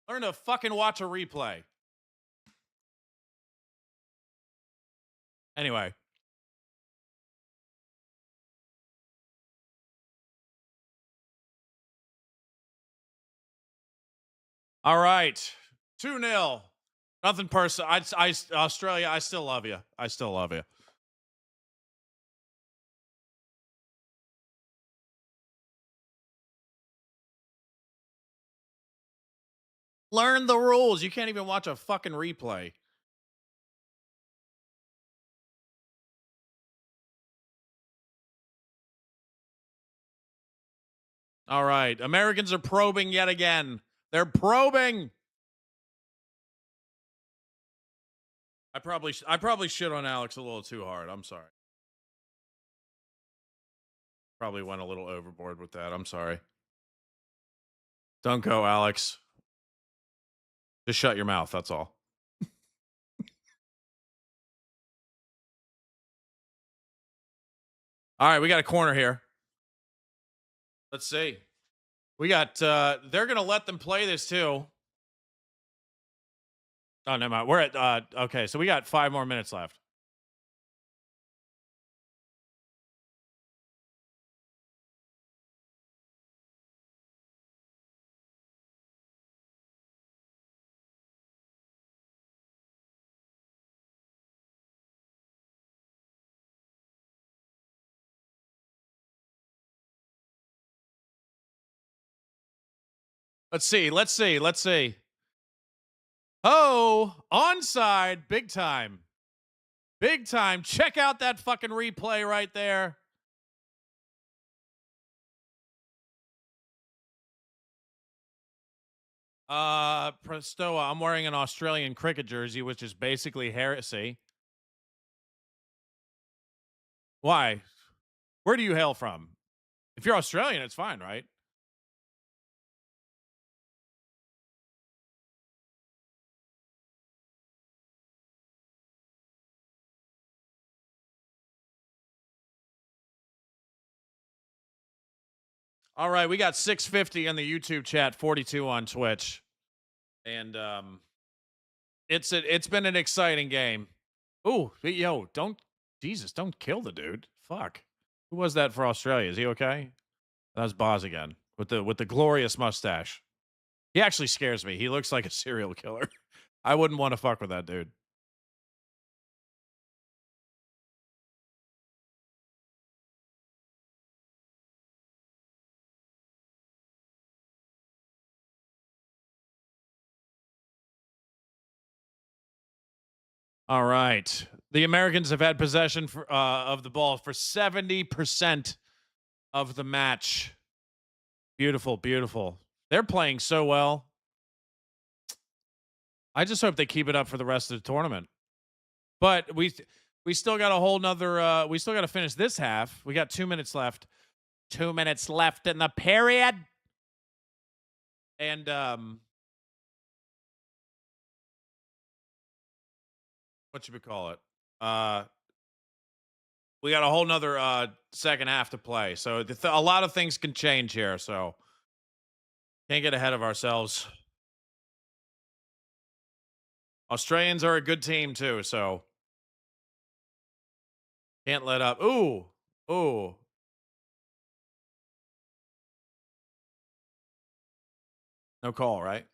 Learn to fucking watch a replay. Anyway. All right. 2-0. Nothing personal. Australia, I still love you. I still love you. Learn the rules. You can't even watch a fucking replay. All right. Americans are probing yet again. They're probing. I probably shit on Alex a little too hard. I'm sorry. Probably went a little overboard with that. I'm sorry. Don't go, Alex. Just shut your mouth. That's all. All right, we got a corner here. Let's see. We got, they're going to let them play this too. Oh, never mind. We're at, okay, so we got 5 more minutes left. Let's see. Oh, onside, big time. Big time. Check out that fucking replay right there. Prestoa, I'm wearing an Australian cricket jersey, which is basically heresy. Why? Where do you hail from? If you're Australian, it's fine, right? All right, we got 650 in the YouTube chat, 42 on Twitch. And it's been an exciting game. Ooh, yo, don't kill the dude. Fuck. Who was that for Australia? Is he okay? That was Boz again with the glorious mustache. He actually scares me. He looks like a serial killer. I wouldn't want to fuck with that dude. All right. The Americans have had possession of the ball for 70% of the match. Beautiful, beautiful. They're playing so well. I just hope they keep it up for the rest of the tournament. But we still got a whole nother we still got to finish this half. We got 2 minutes left. 2 minutes left in the period. And what should we call it? We got a whole nother second half to play. So a lot of things can change here, so can't get ahead of ourselves. Australians are a good team too, so can't let up. Ooh. No call, right?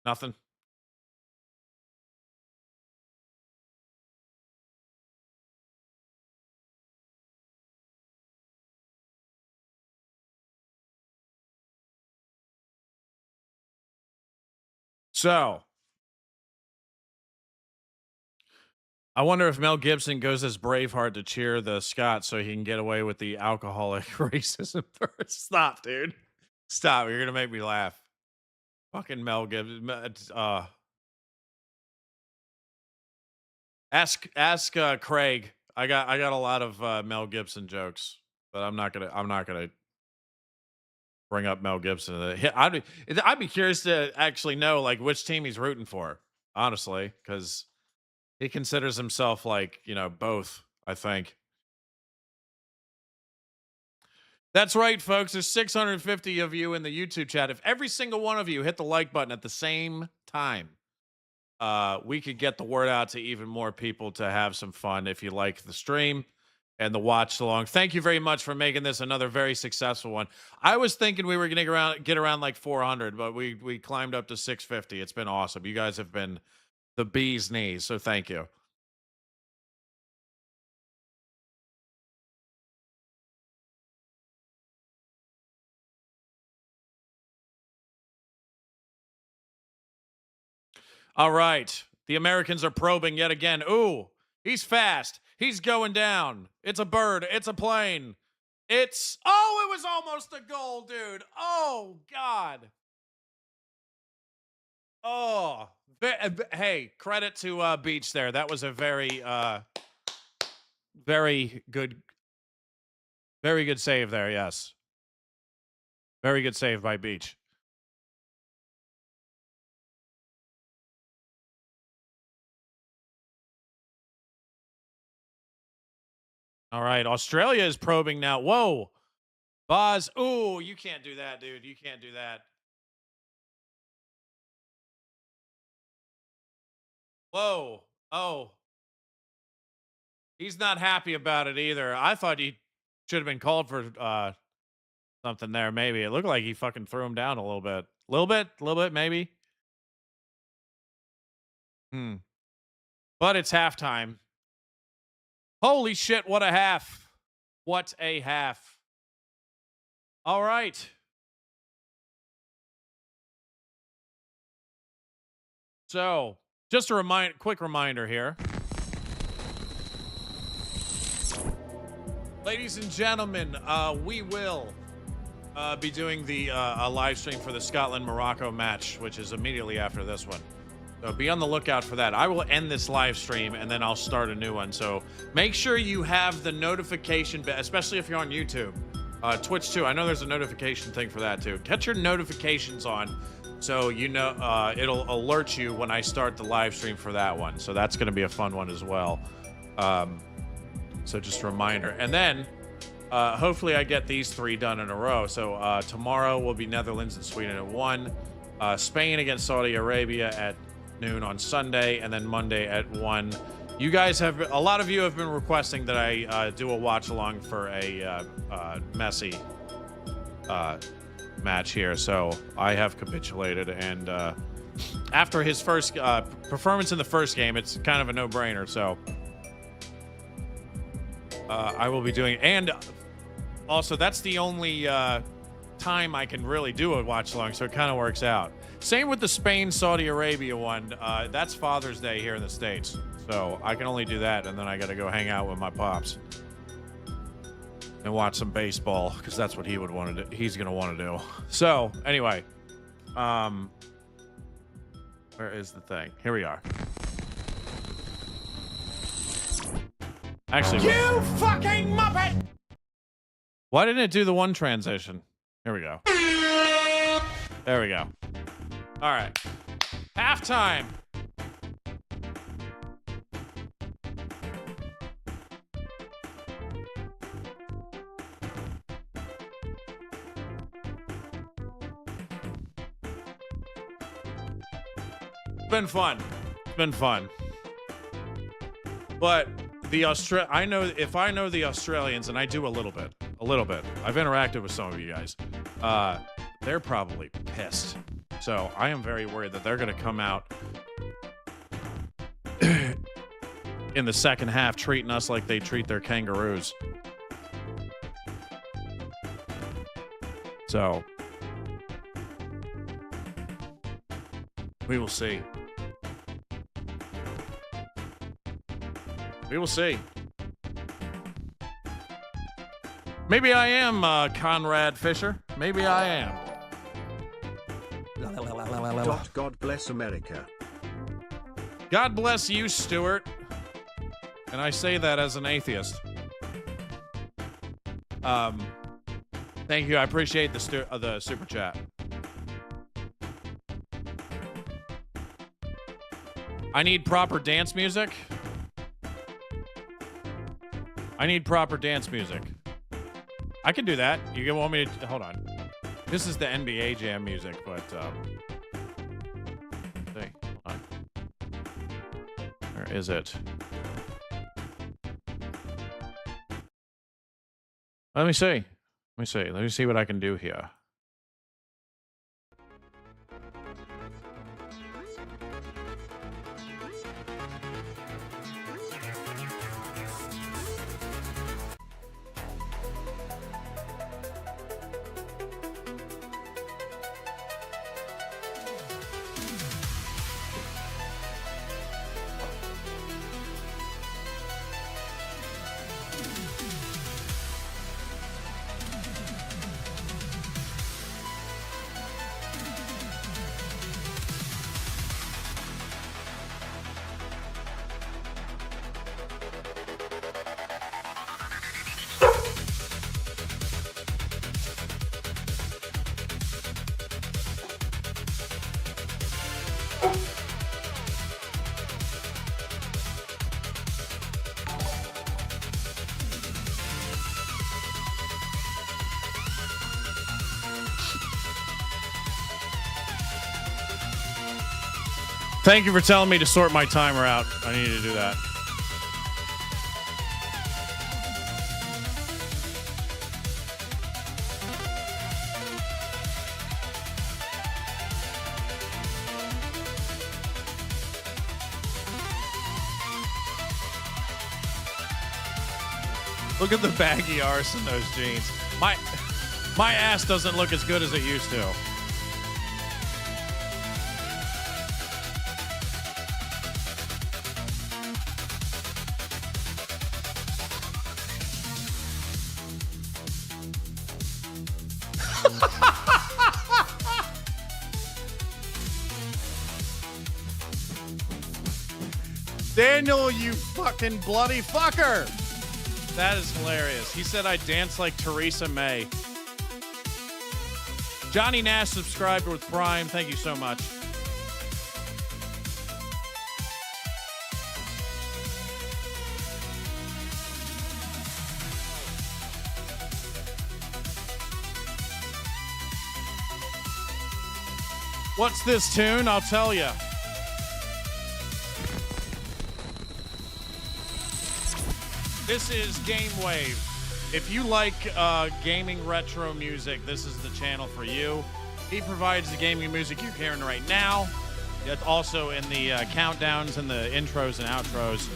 Nothing. So, I wonder if Mel Gibson goes as Braveheart to cheer the Scots so he can get away with the alcoholic racism first. Stop, dude. Stop. You're going to make me laugh. Fucking Mel Gibson. Ask Craig. I got a lot of Mel Gibson jokes, but I'm not gonna bring up Mel Gibson. I'd be curious to actually know like which team he's rooting for, honestly, because he considers himself like, both, I think. That's right, folks. There's 650 of you in the YouTube chat. If every single one of you hit the like button at the same time, we could get the word out to even more people to have some fun if you like the stream and the watch along. Thank you very much for making this another very successful one. I was thinking we were going to get around like 400, but we climbed up to 650. It's been awesome. You guys have been the bee's knees, so thank you. All right. The Americans are probing yet again. Ooh, he's fast. He's going down. It's a bird. It's a plane. It was almost a goal, dude. Oh, God. Oh, hey, credit to Beach there. That was a very good save there, yes. Very good save by Beach. All right, Australia is probing now. Whoa, Boz. Ooh, you can't do that, dude. You can't do that. Whoa. Oh. He's not happy about it either. I thought he should have been called for something there, maybe. It looked like he fucking threw him down a little bit. A little bit, maybe. But it's halftime. Holy shit, what a half. What a half. All right. So, just a quick reminder here. Ladies and gentlemen, we will be doing a live stream for the Scotland-Morocco match, which is immediately after this one. So be on the lookout for that. I will end this live stream, and then I'll start a new one. So make sure you have the notification, especially if you're on YouTube. Twitch, too. I know there's a notification thing for that, too. Get your notifications on so you know it'll alert you when I start the live stream for that one. So that's going to be a fun one as well. So just a reminder. And then hopefully I get these 3 done in a row. So tomorrow will be Netherlands and Sweden at 1. Spain against Saudi Arabia at noon on Sunday, and then Monday at 1. You guys a lot of you have been requesting that I do a watch along for a Messi match here, so I have capitulated, and after his first performance in the first game, it's kind of a no-brainer, so I will be doing, and also that's the only time I can really do a watch along, so it kind of works out. Same with the Spain Saudi Arabia one. That's Father's Day here in the States, So I can only do that, and then I got to go hang out with my pops and watch some baseball because that's what he would want to do. He's gonna want to do. So anyway, where is the thing? Here we are. Actually, you fucking muppet! Why didn't it do the one transition? Here we go. There we go. All right. Halftime. It's been fun. It's been fun. But I know if I know the Australians, and I do a little bit. I've interacted with some of you guys. They're probably pissed. So I am very worried that they're going to come out in the second half treating us like they treat their kangaroos. So we will see. We will see. Maybe I am Conrad Fisher. Maybe I am. God bless America. God bless you, Stuart. And I say that as an atheist. Thank you. I appreciate the super chat. I need proper dance music. I need proper dance music. I can do that. You want me to... Hold on. This is the NBA Jam music, but... Hey, hold on. Where is it? Let me see. Let me see what I can do here. Thank you for telling me to sort my timer out. I need to do that. Look at the baggy arse in those jeans. My ass doesn't look as good as it used to. Daniel, you fucking bloody fucker! That is hilarious. He said I dance like Theresa May. Johnny Nash subscribed with Prime. Thank you so much. What's this tune? I'll tell you. This is Gamewave. If you like gaming retro music, this is the channel for you. He provides the gaming music you're hearing right now. It's also in the countdowns and the intros and outros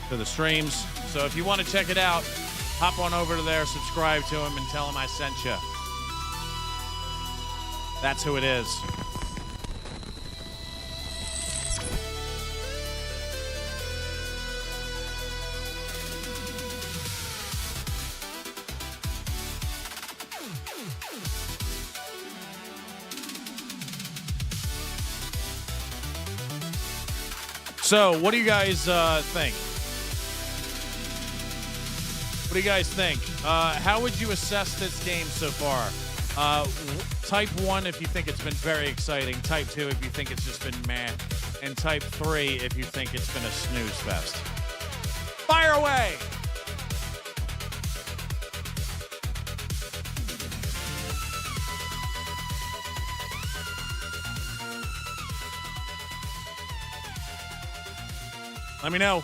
to the streams. So if you want to check it out, hop on over to there, subscribe to him, and tell him I sent you. That's who it is. So, what do you guys think? What do you guys think? How would you assess this game so far? Type 1 if you think it's been very exciting. Type 2 if you think it's just been meh. And Type 3 if you think it's been a snooze fest. Fire away! Let me know.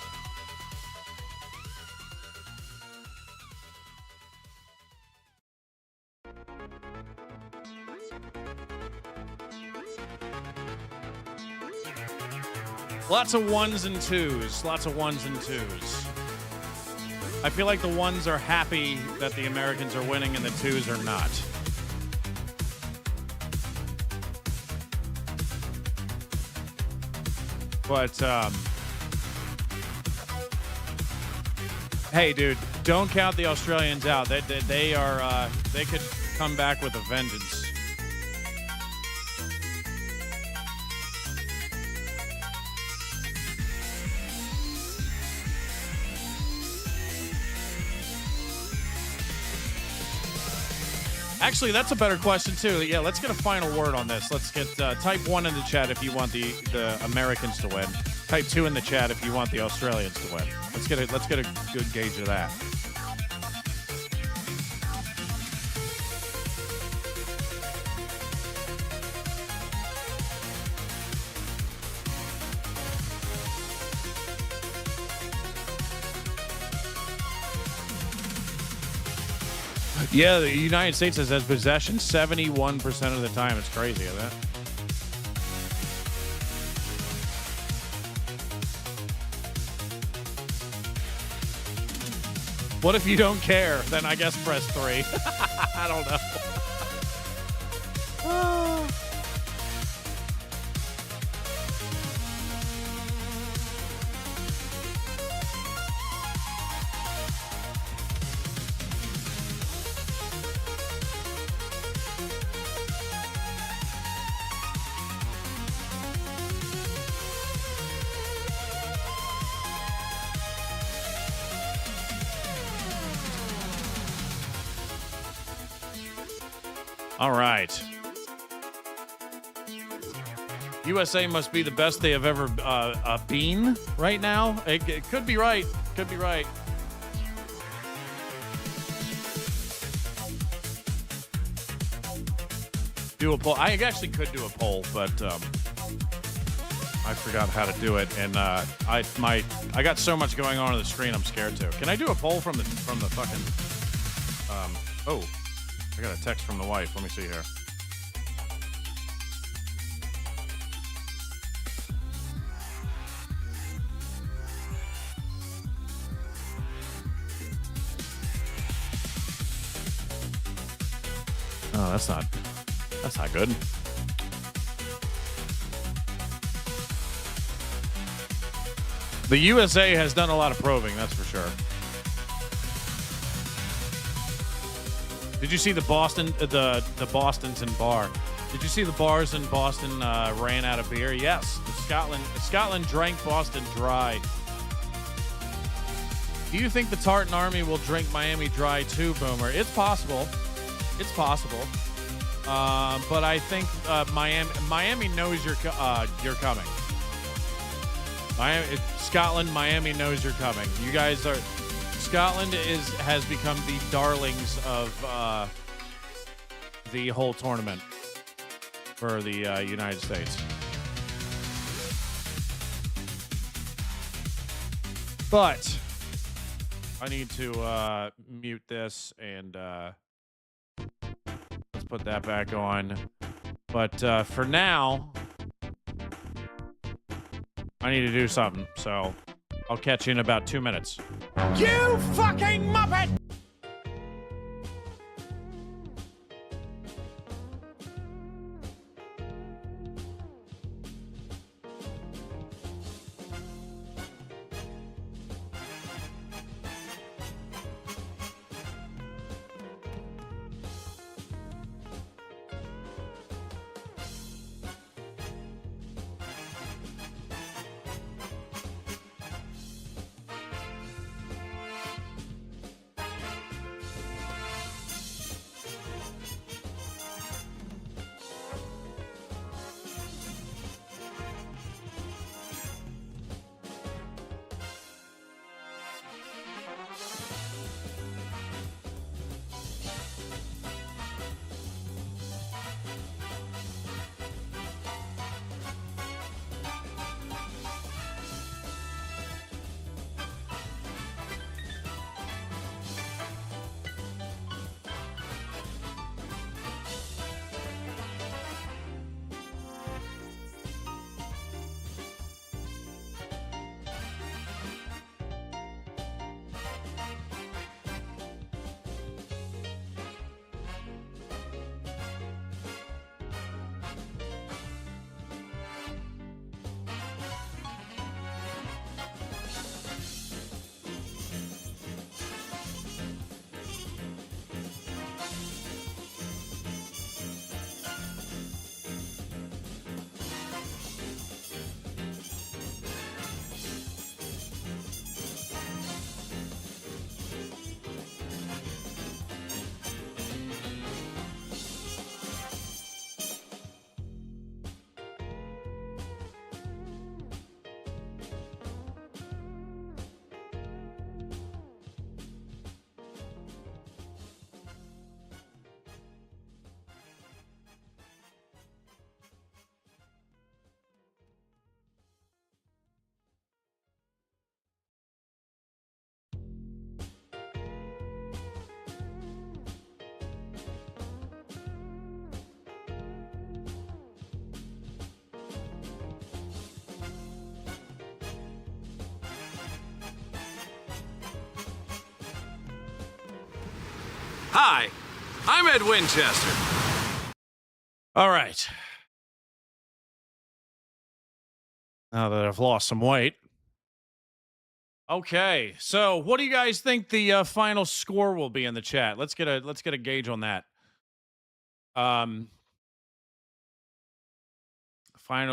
Lots of ones and twos. Lots of ones and twos. I feel like the ones are happy that the Americans are winning and the twos are not. But, hey, dude, don't count the Australians out. They are, they could come back with a vengeance. Actually, that's a better question, too. Yeah, let's get a final word on this. Let's get type 1 in the chat if you want the Americans to win. Type 2 in the chat if you want the Australians to win. Let's get a good gauge of that. Yeah, the United States has possession 71% of the time. It's crazy, isn't it? What if you don't care? Then I guess press 3. I don't know. All right. USA must be the best they have ever been right now. It could be right. Could be right. Do a poll. I actually could do a poll, but I forgot how to do it, and I got so much going on the screen. I'm scared to. Can I do a poll from the fucking? Oh. I got a text from the wife. Let me see here. Oh, that's not good. The USA has done a lot of probing, that's for sure. Did you see the Boston, the Bostons in bar? Did you see the bars in Boston ran out of beer? Yes. Scotland drank Boston dry. Do you think the Tartan Army will drink Miami dry too, Boomer? It's possible. It's possible. But I think Miami knows you're coming. Scotland, Miami knows you're coming. You guys are. Scotland has become the darlings of the whole tournament for the United States. But I need to mute this and let's put that back on. But for now, I need to do something. So I'll catch you in about 2 minutes. You fucking muppet! Hi, I'm Ed Winchester. All right. Now that I've lost some weight. Okay, so what do you guys think the final score will be in the chat? Let's get a gauge on that. Final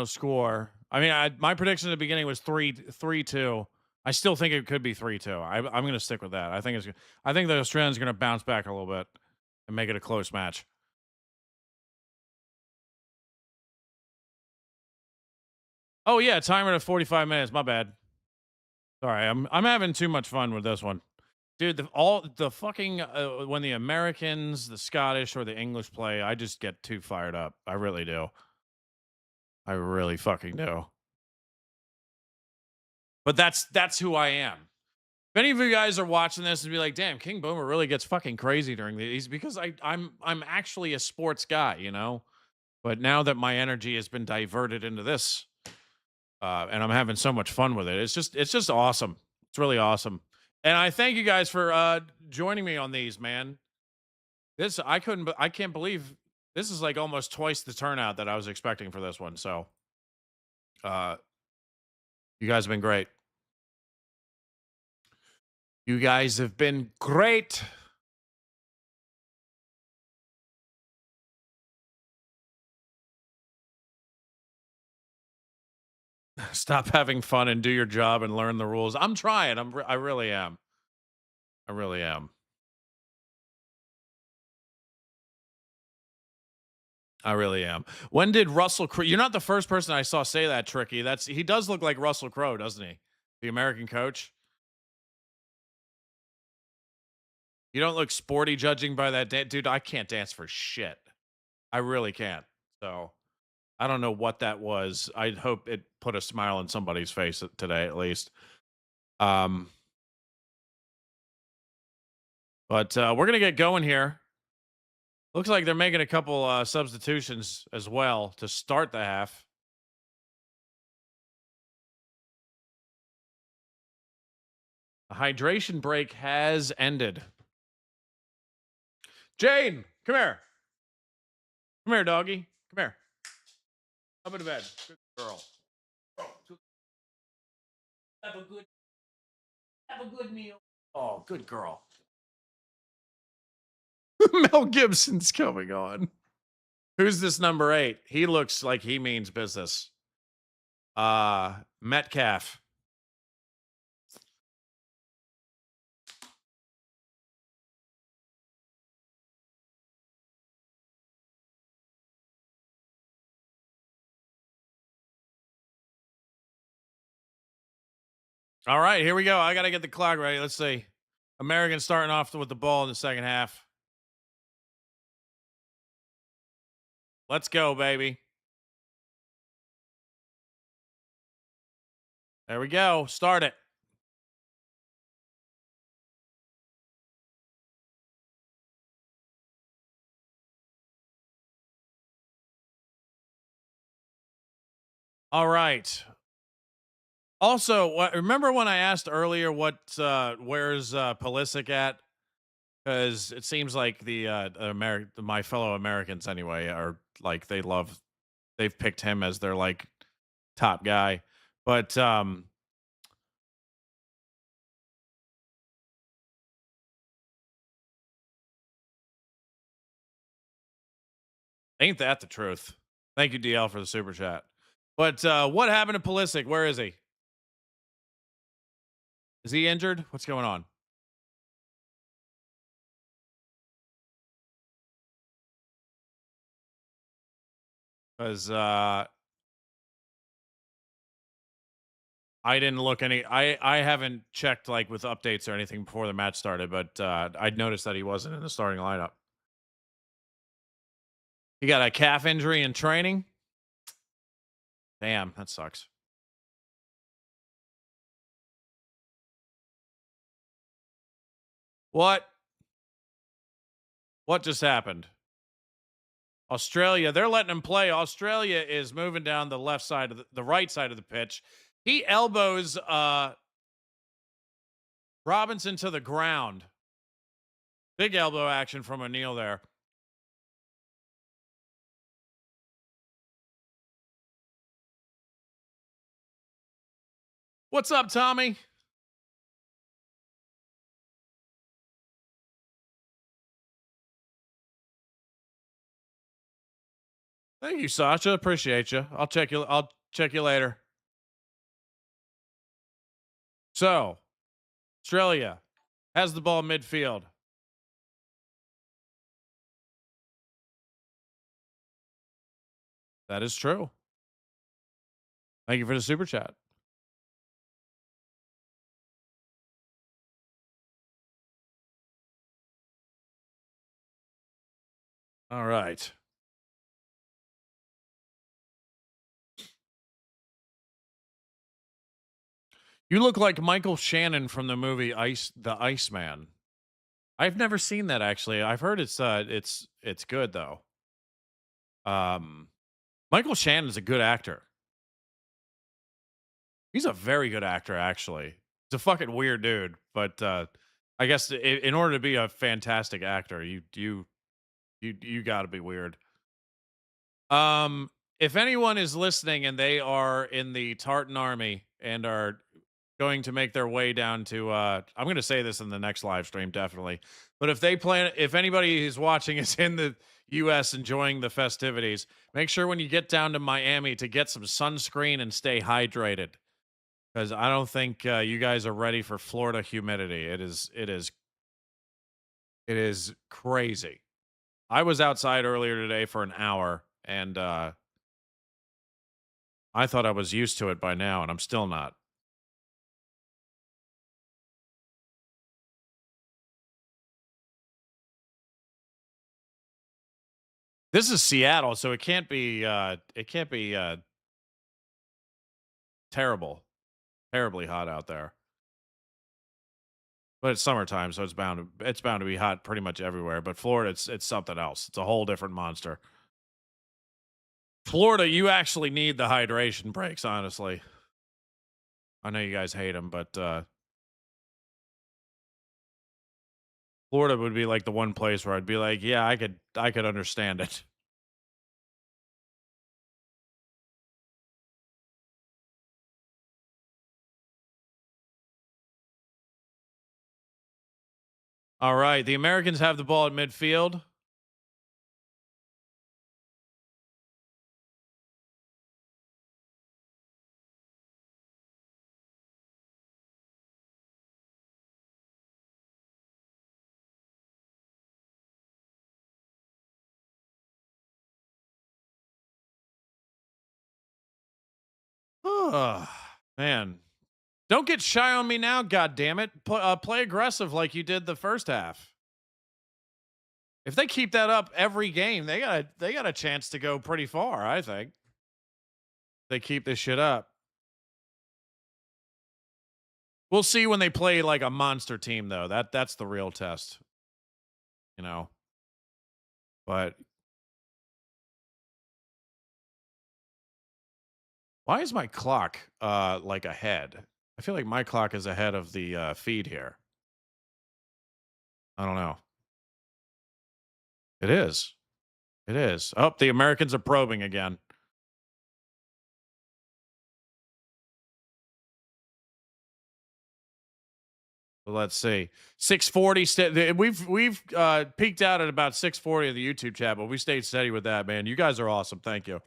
score. I mean, my prediction at the beginning was 3-2. I still think it could be 3-2. I'm going to stick with that. I think the Australians are going to bounce back a little bit and make it a close match. Oh yeah, timer at 45 minutes. My bad. Sorry, I'm having too much fun with this one, dude. The fucking when the Americans, the Scottish, or the English play, I just get too fired up. I really do. I really fucking do. But that's who I am. If any of you guys are watching this and be like, "Damn, King Boomer really gets fucking crazy during these," because I'm actually a sports guy, you know. But now that my energy has been diverted into this. And I'm having so much fun with it. It's just awesome. It's really awesome. And I thank you guys for joining me on these, man. I can't believe this is like almost twice the turnout that I was expecting for this one. So you guys have been great. You guys have been great. Stop having fun and do your job and learn the rules. I'm trying. I really am. I really am. I really am. When did Russell Crowe? You're not the first person I saw say that, Tricky. He does look like Russell Crowe, doesn't he? The American coach. You don't look sporty judging by that. Dude, I can't dance for shit. I really can't. So I don't know what that was. I hope it put a smile on somebody's face today, at least. But we're going to get going here. Looks like they're making a couple substitutions as well to start the half. The hydration break has ended. Jane, come here. Come here, doggy. Come here. Up in bed. Good girl. Have a good meal. Oh, good girl. Mel Gibson's coming on. Who's this number 8? He looks like he means business. Metcalf. All right, here we go. I got to get the clock ready. Let's see. Americans starting off with the ball in the second half. Let's go, baby. There we go. Start it. All right. Also, remember when I asked earlier where's Pulisic at? Because it seems like my fellow Americans anyway are like they've picked him as their like top guy. But ain't that the truth? Thank you, DL, for the super chat. But what happened to Pulisic? Where is he? Is he injured? What's going on? Because I didn't look I haven't checked like with updates or anything before the match started, but I'd noticed that he wasn't in the starting lineup. He got a calf injury in training. Damn, that sucks. What just happened? Australia, they're letting him play. Australia is moving down the left side of the right side of the pitch. He elbows Robinson to the ground. Big elbow action from O'Neal there. What's up, Tommy? Thank you, Sasha. Appreciate you. I'll check you later. So, Australia has the ball midfield. That is true. Thank you for the super chat. All right. You look like Michael Shannon from the movie The Iceman. I've never seen that actually. I've heard it's good though. Michael Shannon's a good actor. He's a very good actor actually. He's a fucking weird dude, but I guess in order to be a fantastic actor, you got to be weird. If anyone is listening and they are in the Tartan Army and are going to make their way down to I'm going to say this in the next live stream definitely, but if anybody who's watching is in the US enjoying the festivities, make sure when you get down to Miami to get some sunscreen and stay hydrated, because I don't think you guys are ready for Florida humidity. It is crazy. I was outside earlier today for an hour and I thought I was used to it by now, and I'm still not. This is Seattle, so it can't be terribly hot out there. But it's summertime, so it's bound to be hot pretty much everywhere. But Florida, it's something else. It's a whole different monster. Florida, you actually need the hydration breaks, honestly. I know you guys hate them, but Florida would be like the one place where I'd be like, yeah, I could understand it. All right, the Americans have the ball at midfield. Oh, man. Don't get shy on me now, goddammit. Play aggressive like you did the first half. If they keep that up every game, they got a chance to go pretty far, I think. They keep this shit up. We'll see when they play like a monster team though. That's the real test. You know. But why is my clock like ahead? I feel like my clock is ahead of the feed here. I don't know. It is. It is. Oh, the Americans are probing again. Well, let's see. 640. We've peaked out at about 640 in the YouTube chat, but we stayed steady with that, man. You guys are awesome. Thank you.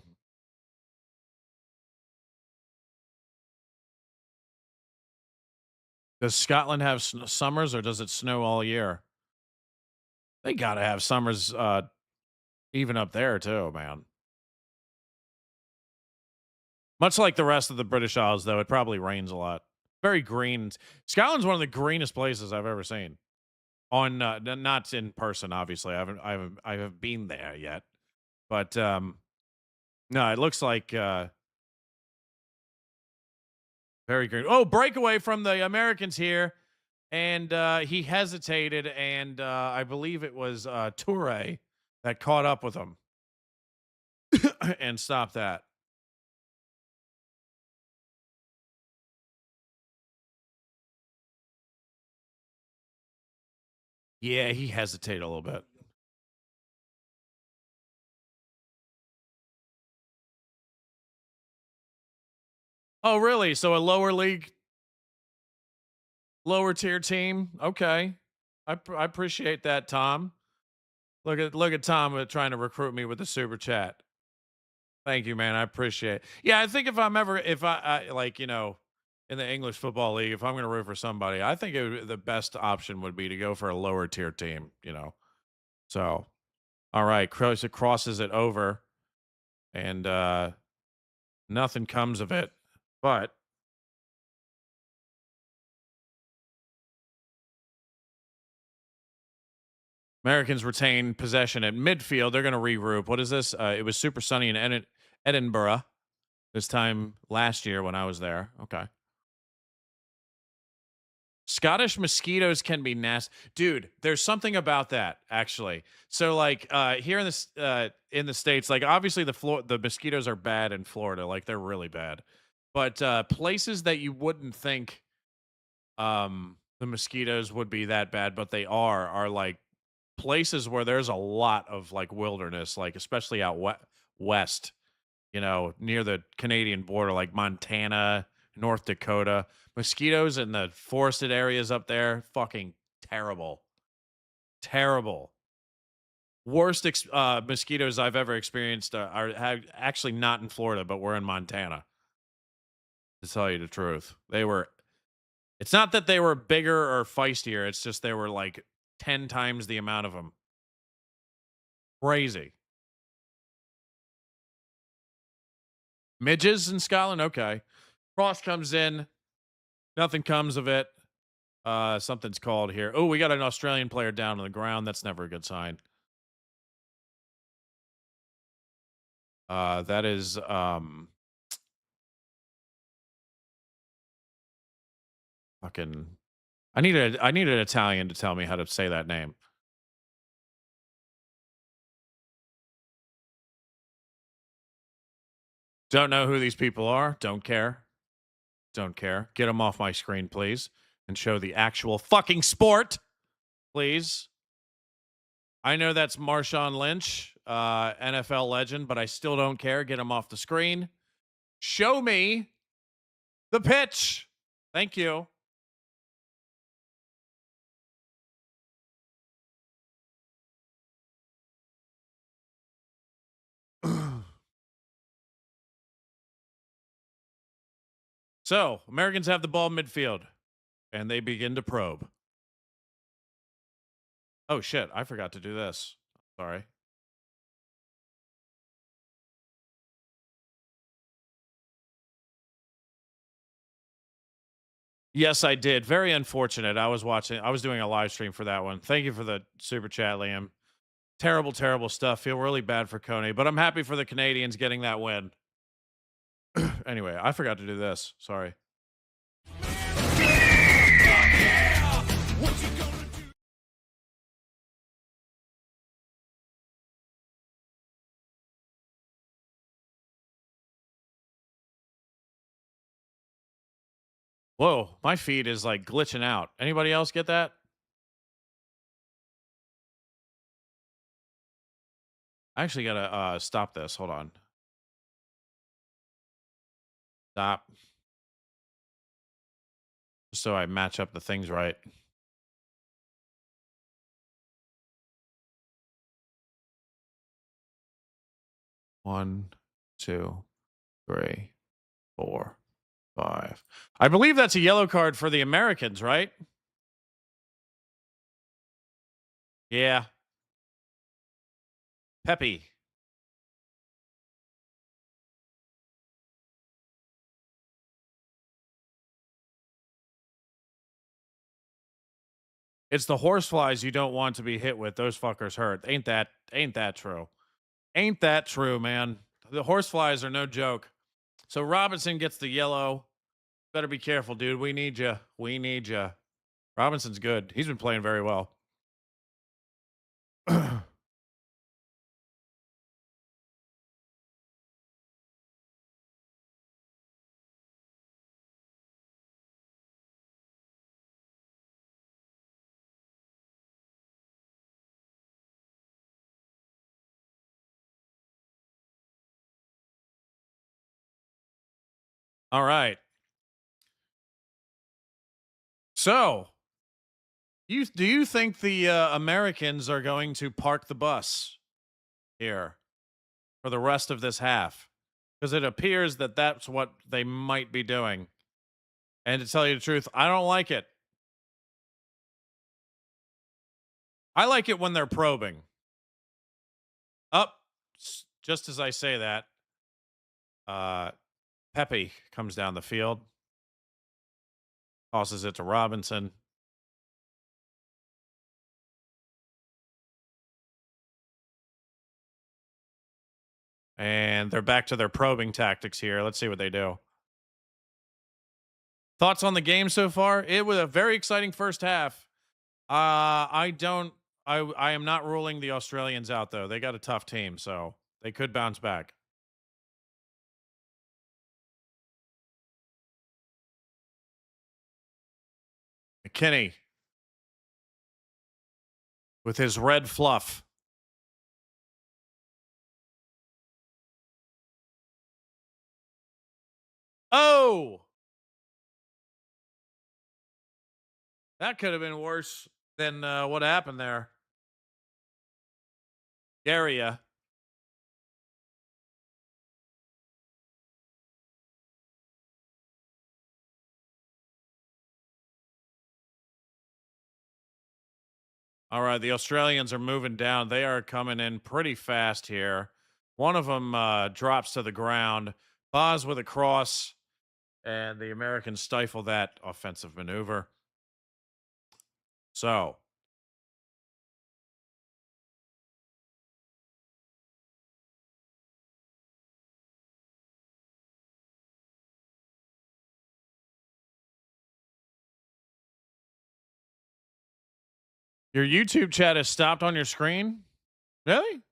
Does Scotland have summers, or does it snow all year? They got to have summers even up there too, man. Much like the rest of the British Isles, though, it probably rains a lot. Very green. Scotland's one of the greenest places I've ever seen. On not in person, obviously. I haven't been there yet, but no, it looks like very green. Oh, breakaway from the Americans here, and he hesitated, and I believe it was Toure that caught up with him and stopped that. Yeah, he hesitated a little bit. Oh, really? So a lower league, lower tier team? Okay. I appreciate that, Tom. Look at Tom trying to recruit me with the super chat. Thank you, man. I appreciate it. Yeah, I think if I like, in the English football league, if I'm going to root for somebody, I think the best option would be to go for a lower tier team. So, all right, crosses it over, and nothing comes of it. But Americans retain possession at midfield. They're going to regroup. What is this? It was super sunny in Edinburgh this time last year when I was there. Okay. Scottish mosquitoes can be nasty. Dude, there's something about that actually. So like here in the States, like obviously the mosquitoes are bad in Florida, like they're really bad. But places that you wouldn't think the mosquitoes would be that bad, but they are like places where there's a lot of like wilderness, like especially out west, near the Canadian border, like Montana, North Dakota. Mosquitoes in the forested areas up there, fucking terrible. Terrible. Worst mosquitoes I've ever experienced are actually not in Florida, but we're in Montana. To tell you the truth, it's not that they were bigger or feistier. It's just they were like 10 times the amount of them. Crazy. Midges in Scotland? Okay. Cross comes in. Nothing comes of it. Something's called here. Oh, we got an Australian player down on the ground. That's never a good sign. That is fucking I need an Italian to tell me how to say that name. Don't know who these people are. Don't care. Don't care. Get them off my screen, please, and show the actual fucking sport, please. I know that's Marshawn Lynch, NFL legend, but I still don't care. Get him off the screen. Show me the pitch. Thank you. So, Americans have the ball midfield, and they begin to probe. Oh, shit. I forgot to do this. Sorry. Yes, I did. Very unfortunate. I was doing a live stream for that one. Thank you for the super chat, Liam. Terrible, terrible stuff. Feel really bad for Coney, but I'm happy for the Canadians getting that win. Anyway, I forgot to do this. Sorry. Whoa, my feed is like glitching out. Anybody else get that? I actually gotta stop this. Hold on. Stop. Just so I match up the things right. One, two, three, 4, 5. I believe that's a yellow card for the Americans, right? Yeah. Pepe. It's the horseflies you don't want to be hit with. Those fuckers hurt. Ain't that true? Ain't that true, man? The horseflies are no joke. So Robinson gets the yellow. Better be careful, dude. We need you. We need you. Robinson's good. He's been playing very well. All right. So, do you think the Americans are going to park the bus here for the rest of this half? Because it appears that that's what they might be doing. And to tell you the truth, I don't like it. I like it when they're probing. Up, just as I say that, Pepe comes down the field, tosses it to Robinson. And they're back to their probing tactics here. Let's see what they do. Thoughts on the game so far? It was a very exciting first half. I am not ruling the Australians out, though. They got a tough team, so they could bounce back. McKinney with his red fluff. Oh! That could have been worse than what happened there. Garia. All right, the Australians are moving down. They are coming in pretty fast here. One of them drops to the ground. Boz with a cross, and the Americans stifle that offensive maneuver. So, your YouTube chat has stopped on your screen? Really? It's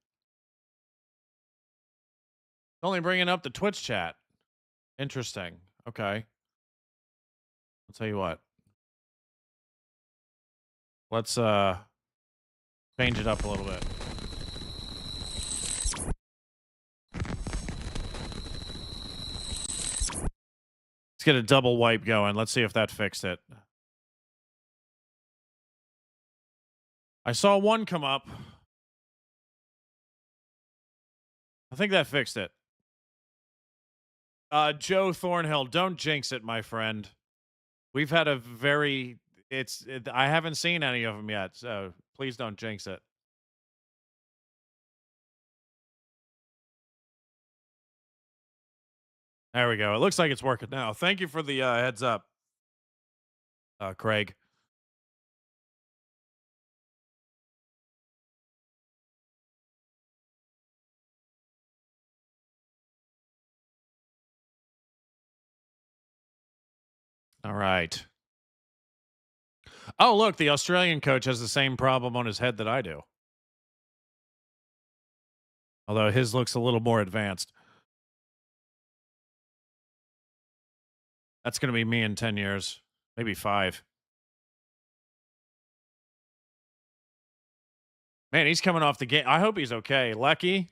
only bringing up the Twitch chat. Interesting. Okay. I'll tell you what. Let's change it up a little bit. Let's get a double wipe going. Let's see if that fixed it. I saw one come up. I think that fixed it. Joe Thornhill, don't jinx it, my friend. We've had a very... I haven't seen any of them yet, so please don't jinx it. There we go. It looks like it's working now. Thank you for the heads up, Craig. All right. Oh, look, the Australian coach has the same problem on his head that I do. Although his looks a little more advanced. That's going to be me in 10 years, maybe 5. Man, he's coming off the game. I hope he's okay. Lucky.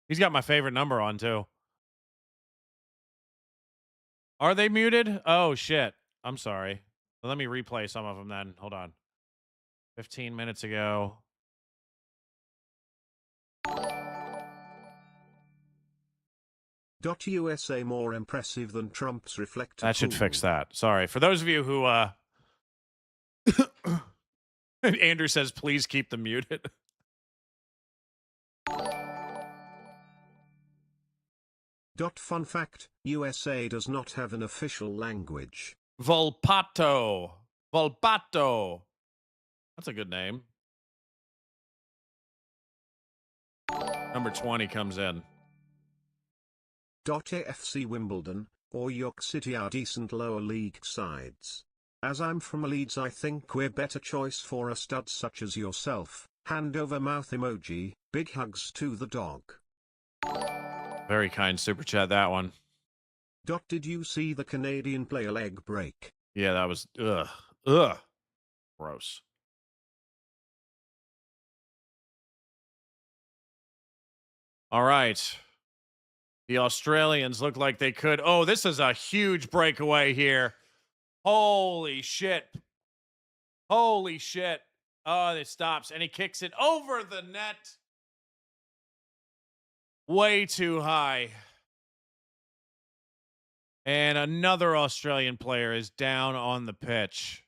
He's got my favorite number on, too. Are they muted? Oh, shit. I'm sorry. Let me replay some of them then. Hold on. 15 minutes ago. USA more impressive than Trump's reflector. That should fix that. Sorry. For those of you who Andrew says please keep them muted. Fun fact, USA does not have an official language. Volpato. Volpato. That's a good name. Number 20 comes in. AFC Wimbledon or York City are decent lower league sides. As I'm from Leeds, I think we're better choice for a stud such as yourself. Hand over mouth emoji. Big hugs to the dog. Very kind super chat, that one. Did you see the Canadian player leg break? Yeah, that was gross. All right. The Australians look like they could. Oh, this is a huge breakaway here. Holy shit. Holy shit. Oh, it stops, and he kicks it over the net. Way too high. And another Australian player is down on the pitch.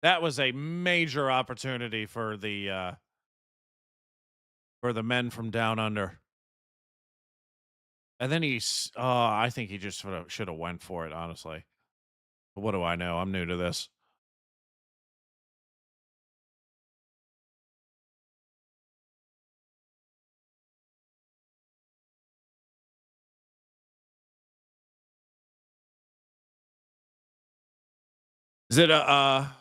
That was a major opportunity for the men from down under. And then I think he just should have went for it, honestly. But what do I know? I'm new to this. Is it a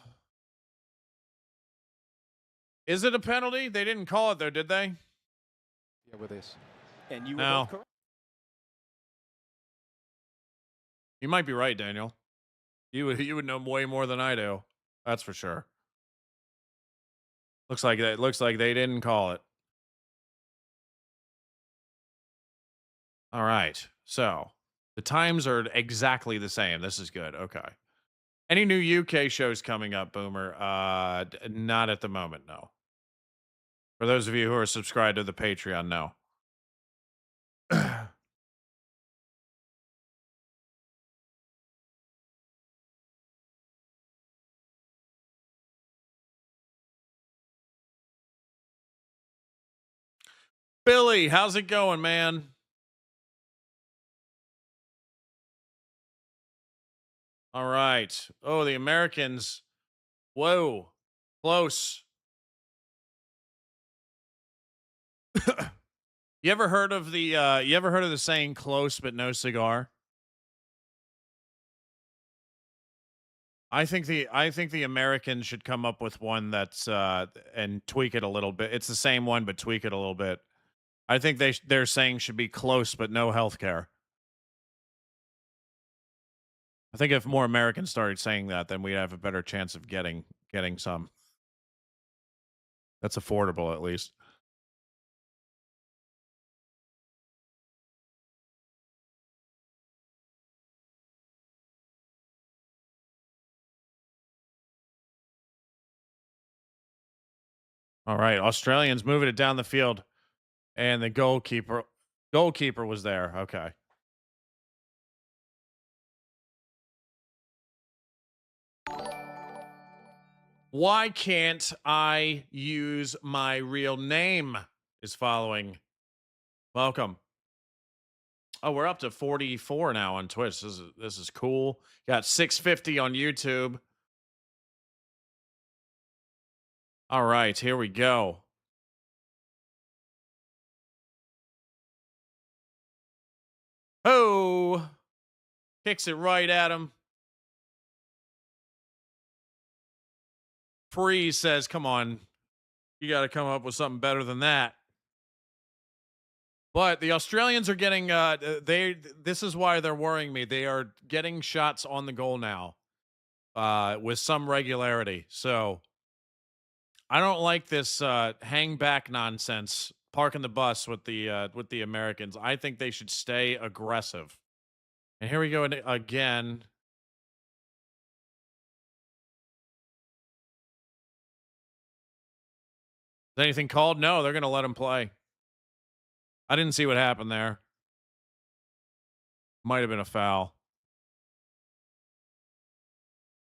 penalty? They didn't call it though, did they? Yeah, with this. And you No. were correct. You might be right, Daniel. You would know way more than I do. That's for sure. Looks like they didn't call it. All right. So the times are exactly the same. This is good. Okay. Any new UK shows coming up, Boomer? Not at the moment, no. For those of you who are subscribed to the Patreon, no. Billy, how's it going, man? All right. Oh, the Americans. Whoa. Close. You ever heard of the saying close but no cigar? I think the Americans should come up with one that's and tweak it a little bit. It's the same one but tweak it a little bit. I think their saying should be close but no health care. I think if more Americans started saying that, then we'd have a better chance of getting some. That's affordable, at least. All right, Australians moving it down the field, and the goalkeeper was there. Okay. Why can't I use my real name? Is following. Welcome. Oh, we're up to 44 now on Twitch. This is cool. Got 650 on YouTube. All right, here we go. Oh, kicks it right at him. Freeze says, come on, you got to come up with something better than that. But the Australians are getting, this is why they're worrying me. They are getting shots on the goal now with some regularity. So I don't like this hang back nonsense, parking the bus with the Americans. I think they should stay aggressive. And here we go again. Is anything called? No, they're going to let him play. I didn't see what happened there. Might have been a foul.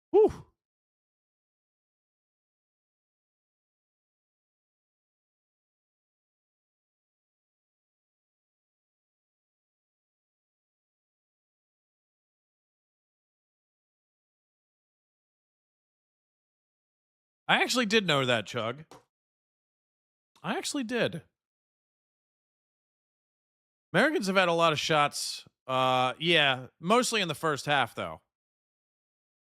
Whew. I actually did know that, Chug. I actually did. Americans have had a lot of shots. Yeah, mostly in the first half, though.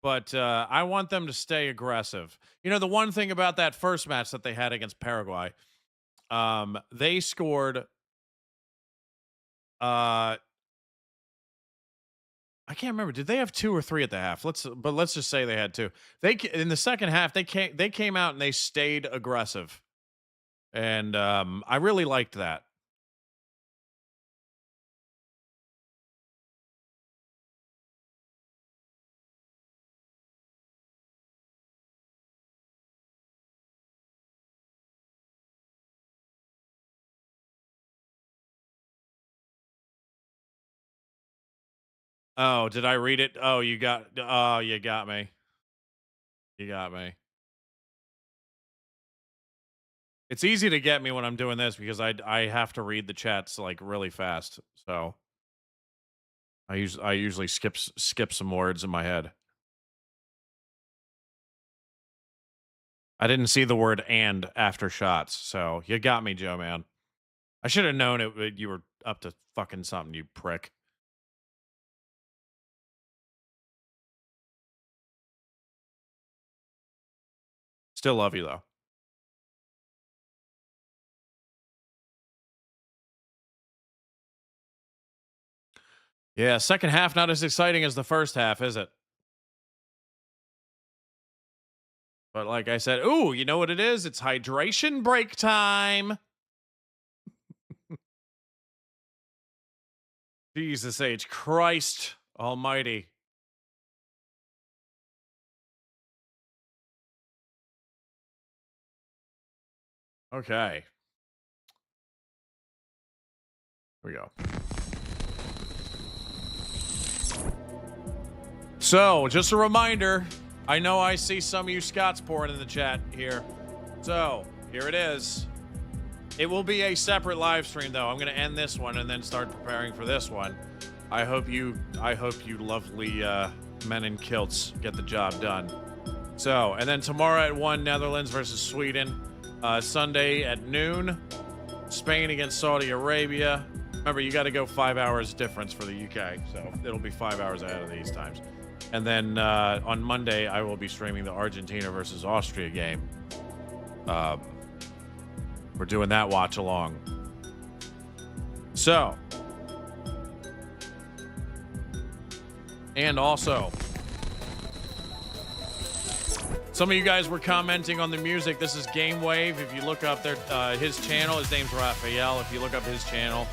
But I want them to stay aggressive. You know, the one thing about that first match that they had against Paraguay, they scored. I can't remember. Did they have 2 or 3 at the half? Let's just say they had 2. In the second half, they came out and they stayed aggressive. And I really liked that. Oh, did I read it? Oh, you got me. You got me. It's easy to get me when I'm doing this because I have to read the chats like really fast. So I usually skip some words in my head. I didn't see the word "and" after shots, so you got me, Joe, man. I should have known it. You were up to fucking something, you prick. Still love you, though. Yeah, second half not as exciting as the first half, is it? But like I said, ooh, you know what it is? It's hydration break time. Jesus H. Christ almighty. Okay. Here we go. So, just a reminder, I know I see some of you Scots pouring in the chat here. So, here it is. It will be a separate live stream, though. I'm going to end this one and then start preparing for this one. I hope you lovely men in kilts get the job done. So, and then tomorrow at 1, Netherlands versus Sweden. Sunday at noon, Spain against Saudi Arabia. Remember, you got to go 5 hours difference for the UK, so it'll be 5 hours ahead of these times. And then on Monday, I will be streaming the Argentina versus Austria game. We're doing that watch along. So, and also, some of you guys were commenting on the music. This is Gamewave. If you look up his channel, his name's Raphael. If you look up his channel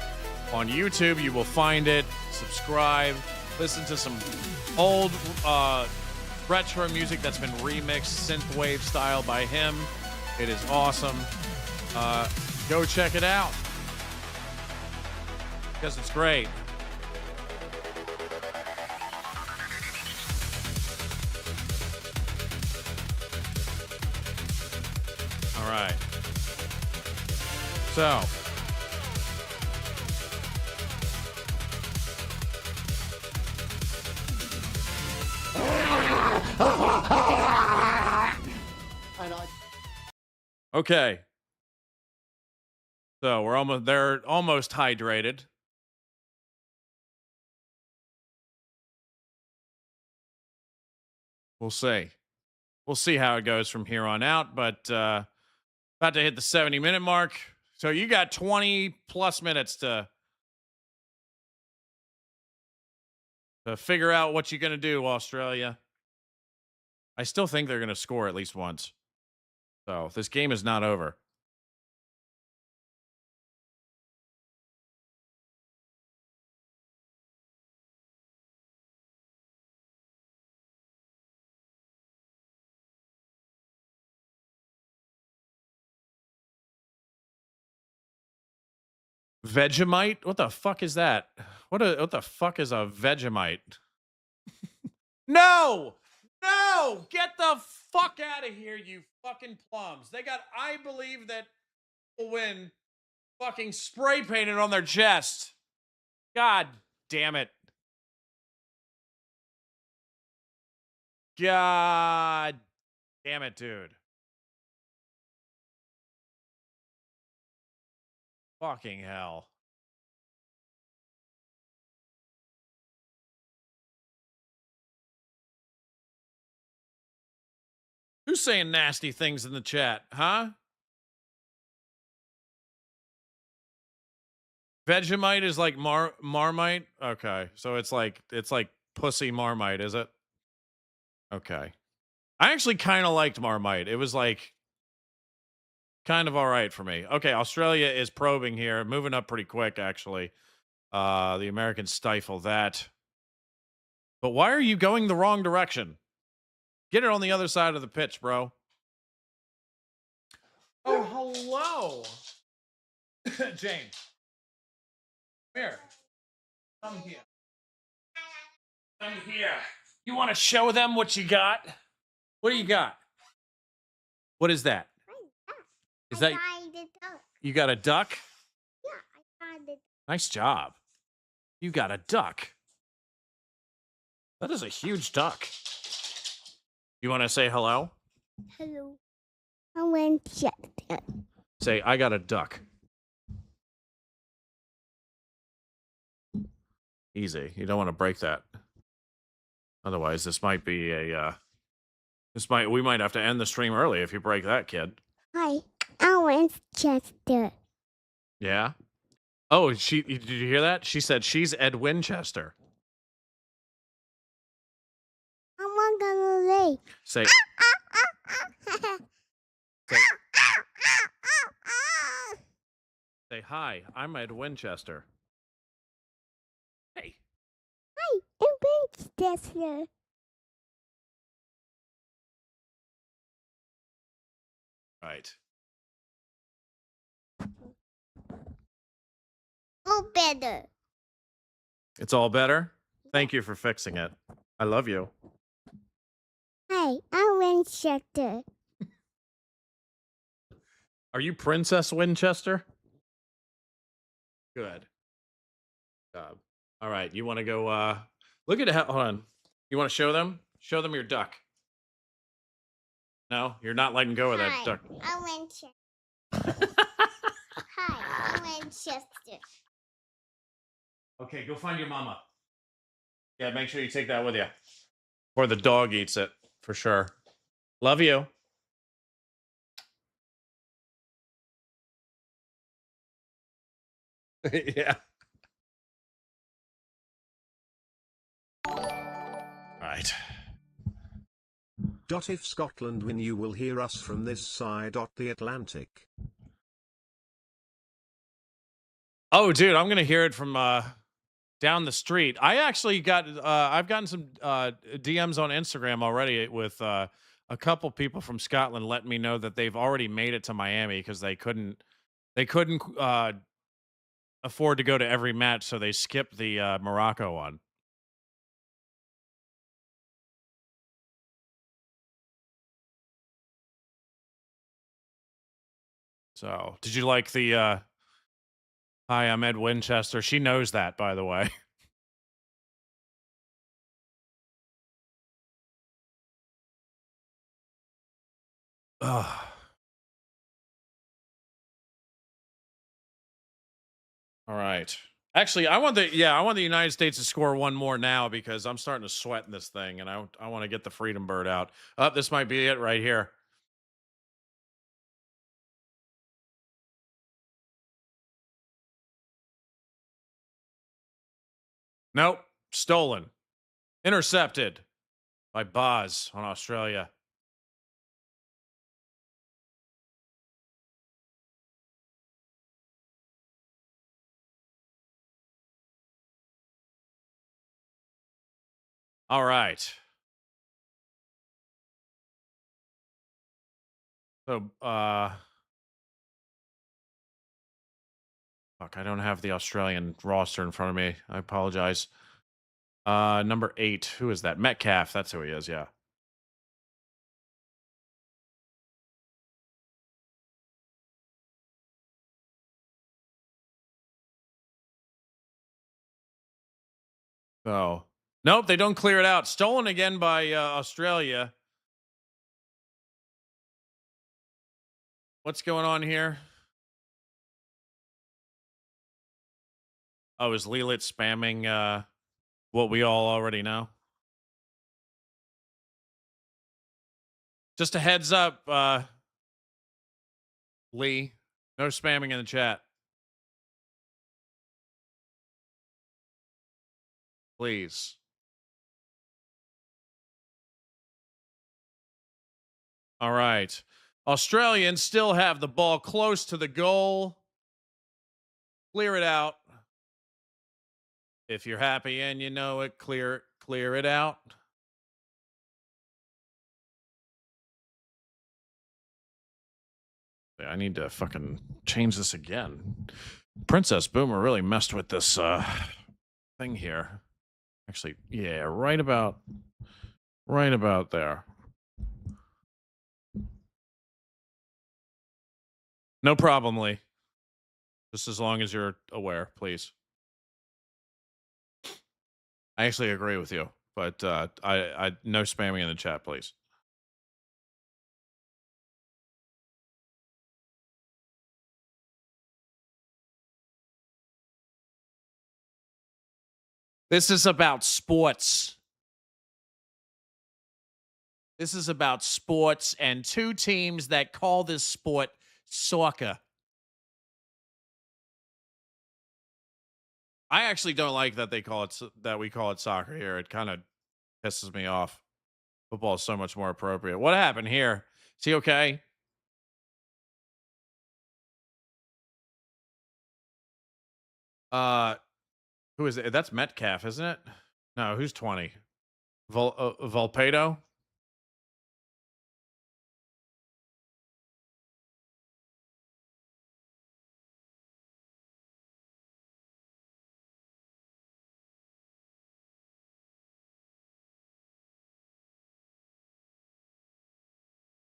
on YouTube, you will find it. Subscribe. Listen to some old retro music that's been remixed synthwave style by him. It is awesome. Go check it out because it's great. All right. So, okay. So they're almost hydrated. We'll see. We'll see how it goes from here on out, but about to hit the 70-minute mark. So you got 20 plus minutes to figure out what you're going to do, Australia. I still think they're going to score at least once. So this game is not over. Vegemite? What the fuck is that? What the fuck is a Vegemite? No! No! Get the fuck out of here, you fucking plums. They got I believe that will win fucking spray painted on their chest. God damn it. God damn it, dude. Fucking hell. Who's saying nasty things in the chat, huh? Vegemite is like Marmite? Okay. So it's like pussy Marmite, is it? Okay. I actually kind of liked Marmite. It was like kind of all right for me. Okay, Australia is probing here, moving up pretty quick, actually. The Americans stifle that. But why are you going the wrong direction? Get it on the other side of the pitch, bro. Oh, hello. James. Here. Come here. Come here. You want to show them what you got? What do you got? What is that? Is that you got a duck? Yeah, I got it. Nice job. You got a duck. That is a huge duck. You want to say hello? Hello. I went check it. Say, I got a duck. Easy. You don't want to break that. Otherwise, this might be a, we might have to end the stream early if you break that, kid. Hi, I went check it. Yeah? Oh, did you hear that? She said she's Ed Winchester. I'm not gonna lay. Say, say, hi, I'm Ed Winchester. Hey. Hi, I'm Winchester. Right. Oh, better. It's all better? Thank you for fixing it. I love you. Hi, I'm Winchester. Are you Princess Winchester? Good. All right, you want to go, look at it. Hold on. You want to show them? Show them your duck. No, you're not letting go of that duck. I'm Winchester. Hi, I'm Winchester. Okay, go find your mama. Yeah, make sure you take that with you. Or the dog eats it, for sure. Love you. Yeah. Right. If Scotland win, you will hear us from this side of the Atlantic. Oh, dude, I'm gonna hear it from down the street. I actually got I've gotten some DMs on Instagram already with a couple people from Scotland letting me know that they've already made it to Miami because they couldn't afford to go to every match, so they skipped the Morocco one. So, did you like the hi, I'm Ed Winchester? She knows that, by the way. Ugh. All right. Actually, I want the United States to score one more now because I'm starting to sweat in this thing, and I want to get the Freedom Bird out. Oh, this might be it right here. Nope, stolen, intercepted by Boz on Australia. All right. So, fuck, I don't have the Australian roster in front of me. I apologize. Number 8. Who is that? Metcalf. That's who he is, yeah. Oh. Nope, they don't clear it out. Stolen again by Australia. What's going on here? Oh, is Lelit spamming what we all already know? Just a heads up, Lee. No spamming in the chat. Please. All right. Australians still have the ball close to the goal. Clear it out. If you're happy and you know it, clear it out. I need to fucking change this again. Princess Boomer really messed with this thing here. Actually, yeah, right about there. No problem, Lee. Just as long as you're aware, please. I actually agree with you, but I no spamming in the chat, please. This is about sports. This is about sports and two teams that call this sport soccer. I actually don't like that we call it soccer here. It kind of pisses me off. Football is so much more appropriate. What happened here? Is he okay? Who is it? That's Metcalf, isn't it? No, who's 20? Volpedo?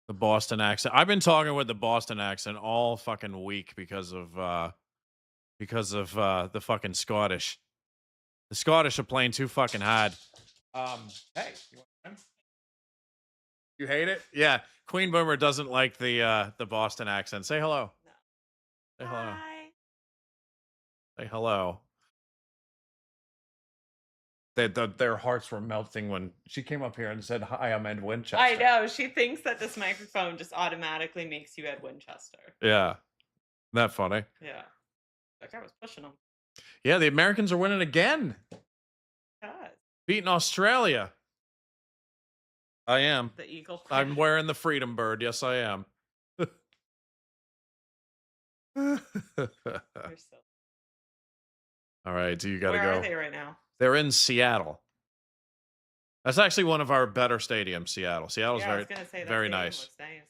The Boston accent. I've been talking with the Boston accent all fucking week because of the fucking Scottish. The Scottish are playing too fucking hard. Hey, you hate it? Yeah. Queen Boomer doesn't like the Boston accent. Say hello. No. Say hello. Hi. Say hello. Their hearts were melting when she came up here and said, "Hi, I'm Ed Winchester." I know. She thinks that this microphone just automatically makes you Ed Winchester. Yeah. Isn't that funny? Yeah. That guy was pushing him. Yeah, the Americans are winning again. God. Beating Australia. I am. The eagle. I'm wearing the Freedom Bird. Yes, I am. You're so... All right, so you got to go. Where are they right now? They're in Seattle. That's actually one of our better stadiums, Seattle. Seattle's very nice. Looks nice.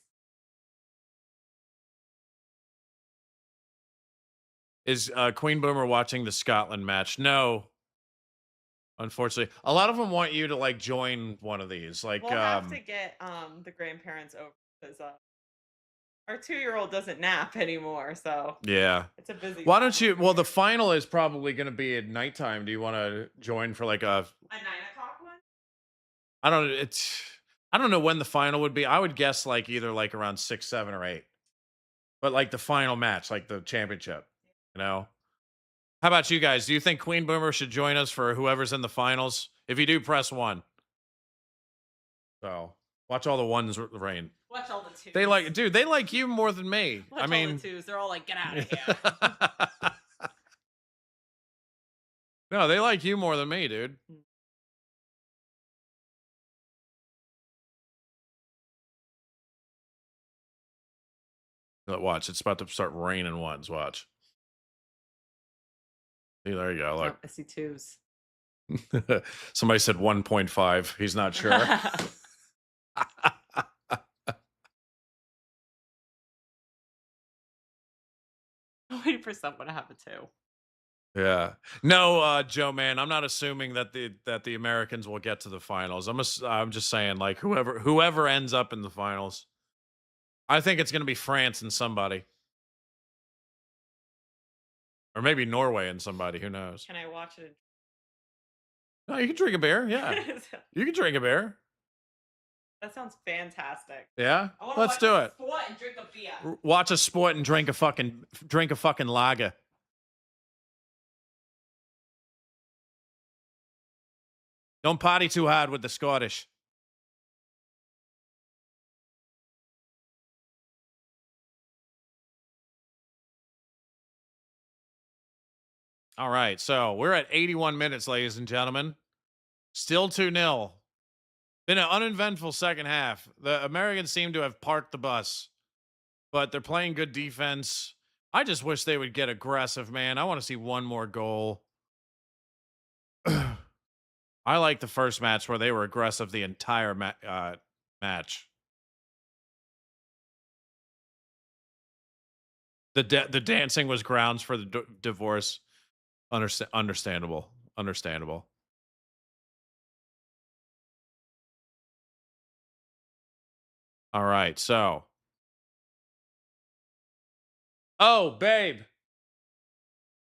Is Queen Boomer watching the Scotland match? No. Unfortunately. A lot of them want you to like join one of these. Like we'll have to get the grandparents over because our 2-year-old doesn't nap anymore, so yeah, it's a busy. Why don't you? Well, the final is probably going to be at nighttime. Do you want to join for like a 9 o'clock one? I don't know when the final would be. I would guess like either like around 6, 7, or 8. But like the final match, like the championship, you know. How about you guys? Do you think Queen Boomer should join us for whoever's in the finals? If you do, press 1. So watch all the ones rain. Watch all the 2s. They like you more than me. Watch I mean, all the 2s. They're all like, get out of here. No, they like you more than me, dude. Watch, it's about to start raining ones. Watch. See, there you go. Look. I see 2s. Somebody said 1.5. He's not sure. I'm waiting for someone to have a 2. Yeah. No, Joe, man, I'm not assuming that the Americans will get to the finals. I'm just saying, like, whoever ends up in the finals. I think it's going to be France and somebody. Or maybe Norway and somebody. Who knows? Can I watch it? No, you can drink a beer. Yeah. You can drink a beer. That sounds fantastic. Yeah? Let's do it. Sport and drink a beer. Watch a sport and drink a fucking lager. Don't party too hard with the Scottish. All right, so we're at 81 minutes, ladies and gentlemen. Still 2-0. Been an uneventful second half. The Americans seem to have parked the bus. but they're playing good defense. I just wish they would get aggressive, man. I want to see one more goal. I like the first match where they were aggressive the entire match. The dancing was grounds for the divorce. Understandable. Understandable. All right, so. Oh, babe.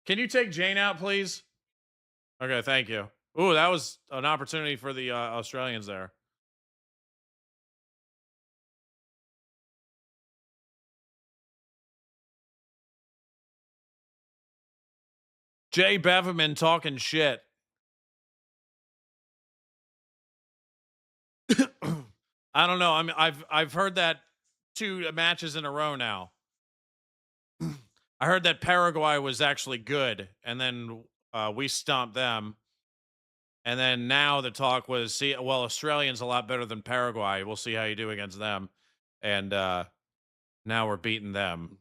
Can you take Jane out, please? Okay, thank you. Ooh, that was an opportunity for the Australians there. Jay Beverman talking shit. I don't know. I mean, I've heard that 2 matches in a row now. I heard that Paraguay was actually good, and then we stomped them. And then now the talk was, well, Australians a lot better than Paraguay. We'll see how you do against them. And now we're beating them.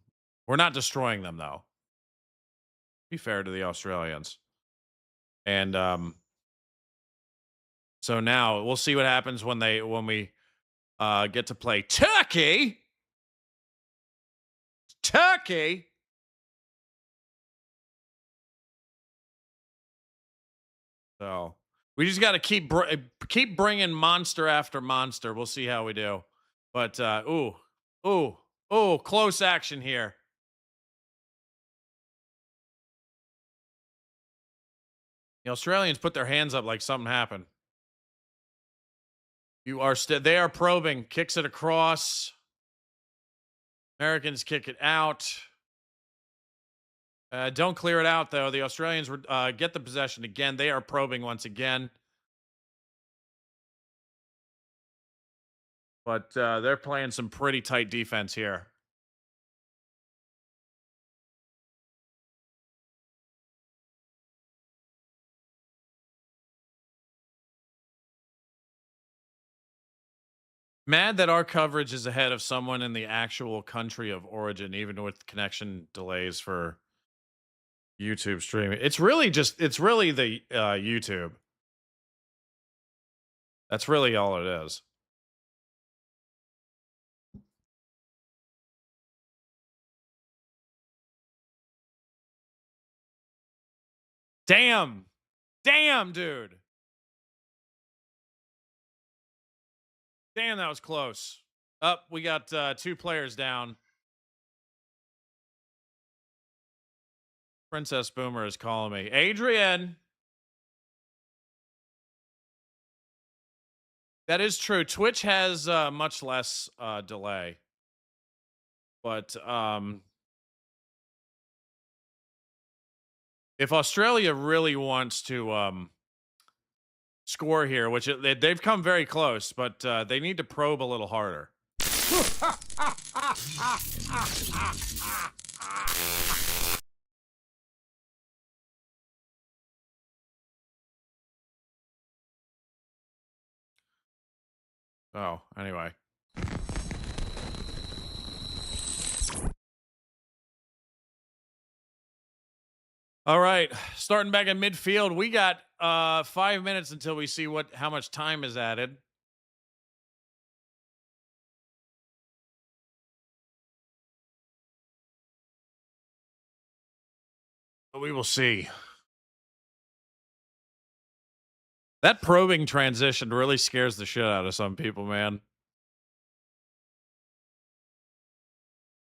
We're not destroying them, though. Be fair to the Australians. And so now we'll see what happens when we get to play Turkey. Turkey. So we just got to keep bringing monster after monster. We'll see how we do. But ooh, close action here. The Australians put their hands up like something happened. They are probing. Kicks it across. Americans kick it out. Don't clear it out, though. The Australians get the possession again. They are probing once again. But they're playing some pretty tight defense here. Mad that our coverage is ahead of someone in the actual country of origin, even with connection delays for YouTube streaming. It's really the YouTube. That's really all it is. Damn, dude. Damn, that was close. Up, we got 2 players down. Princess Boomer is calling me. Adrian. That is true. Twitch has much less delay. But if Australia really wants to score here, which they've come very close, but they need to probe a little harder. Oh, anyway. All right, starting back in midfield, we got 5 minutes until we see how much time is added. But we will see. That probing transition really scares the shit out of some people, man.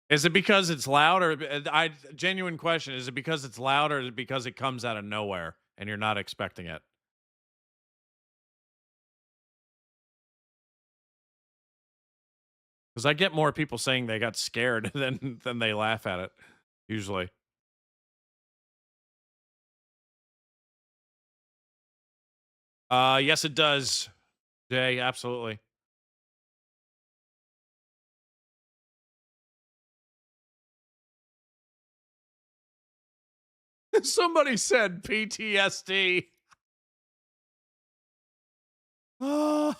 Is it because it's loud, or genuine question, is it because it's loud, or is it because it comes out of nowhere and you're not expecting it? Because I get more people saying they got scared than they laugh at it, usually. Yes, it does, Jay, absolutely. Somebody said PTSD. Oh.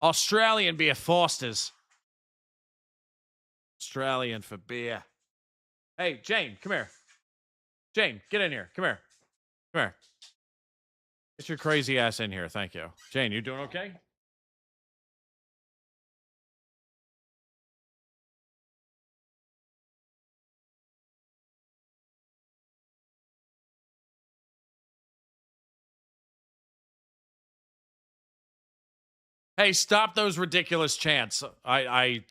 Australian beer, Foster's. Australian for beer. Hey, Jane, come here. Jane, get in here. Come here. Come here. Get your crazy ass in here. Thank you. Jane, you doing okay? Hey, stop those ridiculous chants. I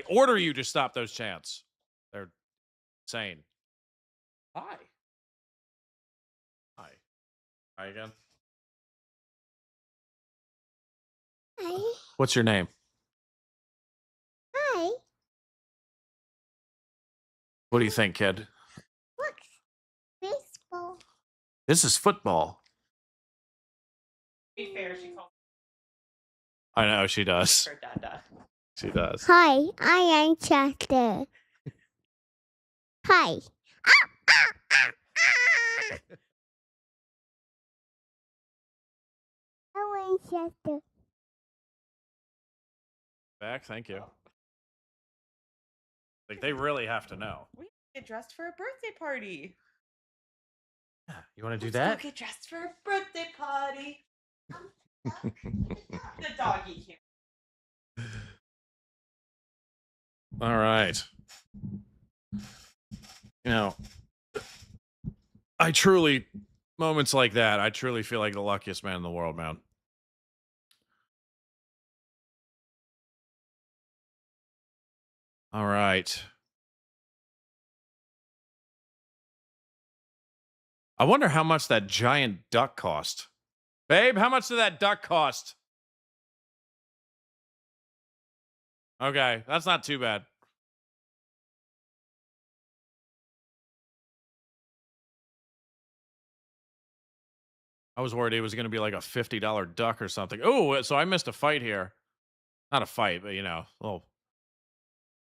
order you to stop those chants. They're insane. Hi. Hi. Hi again. Hi. What's your name? Hi. What do you think, kid? Look. Baseball. This is football. To be fair, she calls I know she does. her dada. She does. Hi, I am Chester. Hi. I am Chester. Back, thank you. Like they really have to know. We get dressed for a birthday party. Yeah, you want to do Let's that? go get dressed for a birthday party. The doggy here. All right. You know, moments like that, I truly feel like the luckiest man in the world, man. All right. I wonder how much that giant duck cost. Babe, how much did that duck cost? Okay, that's not too bad. I was worried it was going to be like a $50 duck or something. Oh, so I missed a fight here. Not a fight, but, you know, a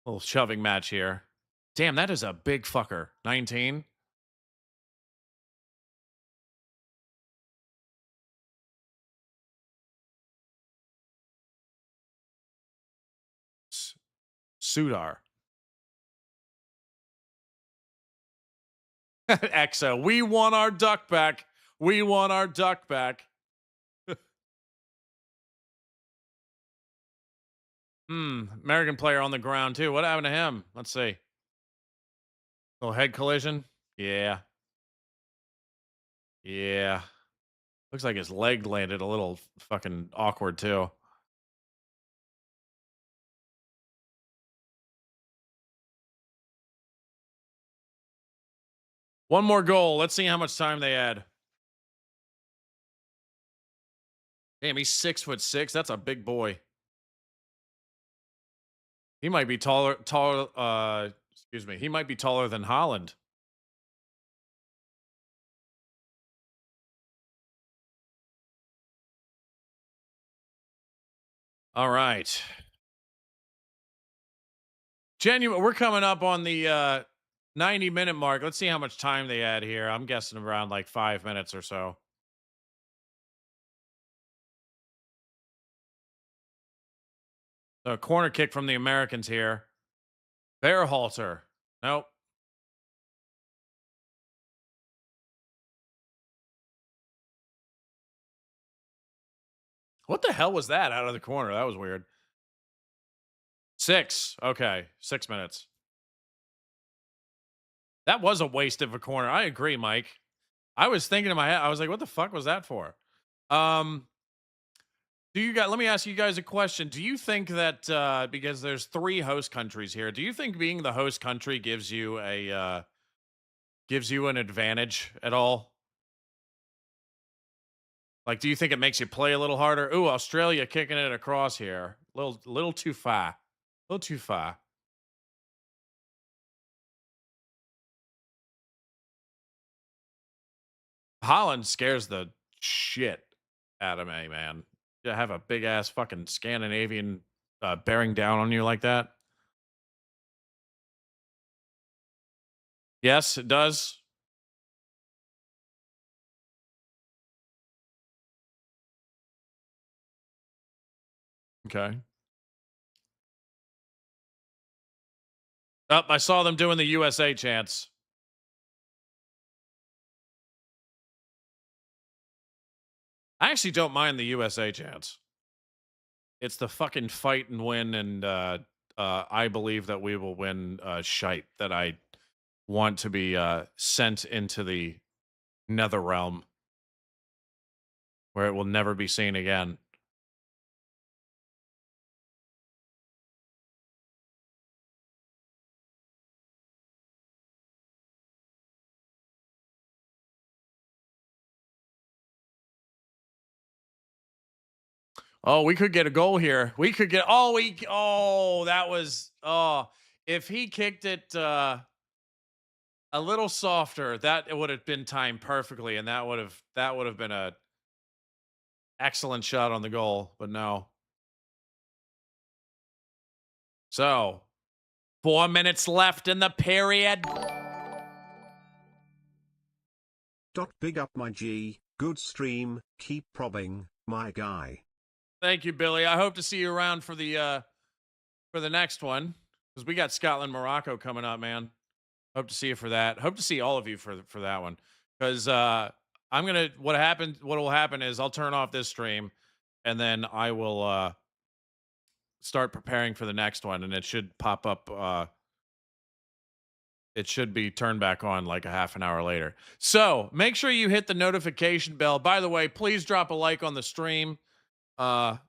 little shoving match here. Damn, that is a big fucker. 19. Sudar. Exo, we want our duck back. We want our duck back. American player on the ground, too. What happened to him? Let's see. Little head collision? Yeah. Yeah. Looks like his leg landed a little fucking awkward, too. One more goal. Let's see how much time they add. Damn, he's 6'6". That's a big boy. He might be taller, excuse me. He might be taller than Holland. All right. We're coming up on the 90-minute mark. Let's see how much time they add here. I'm guessing around like 5 minutes or so. So a corner kick from the Americans here. Bear halter. Nope. What the hell was that out of the corner? That was weird. 6. Okay. 6 minutes. That was a waste of a corner. I agree, Mike. I was thinking in my head, I was like, what the fuck was that for? Let me ask you guys a question. Do you think that because there's 3 host countries here, do you think being the host country gives you an advantage at all? Like, do you think it makes you play a little harder? Ooh, Australia kicking it across here. Little too far. A little too far. Holland scares the shit out of me, man. To have a big ass fucking Scandinavian bearing down on you like that. Yes, it does. Okay. Oh, I saw them doing the USA chants. I actually don't mind the USA chants. It's the fucking fight and win and I believe that we will win shite that I want to be sent into the nether realm where it will never be seen again. Oh, we could get a goal here. We could get that was if he kicked it a little softer, that would have been timed perfectly and that would have been a excellent shot on the goal, but no. So, 4 minutes left in the period. Big up my G, good stream, keep probbing, my guy. Thank you, Billy. I hope to see you around for the next one because we got Scotland, Morocco coming up, man. Hope to see you for that. Hope to see all of you for that one because I'm gonna. What will happen is I'll turn off this stream and then I will start preparing for the next one, and it should pop up. It should be turned back on like a half an hour later. So make sure you hit the notification bell. By the way, please drop a like on the stream. Not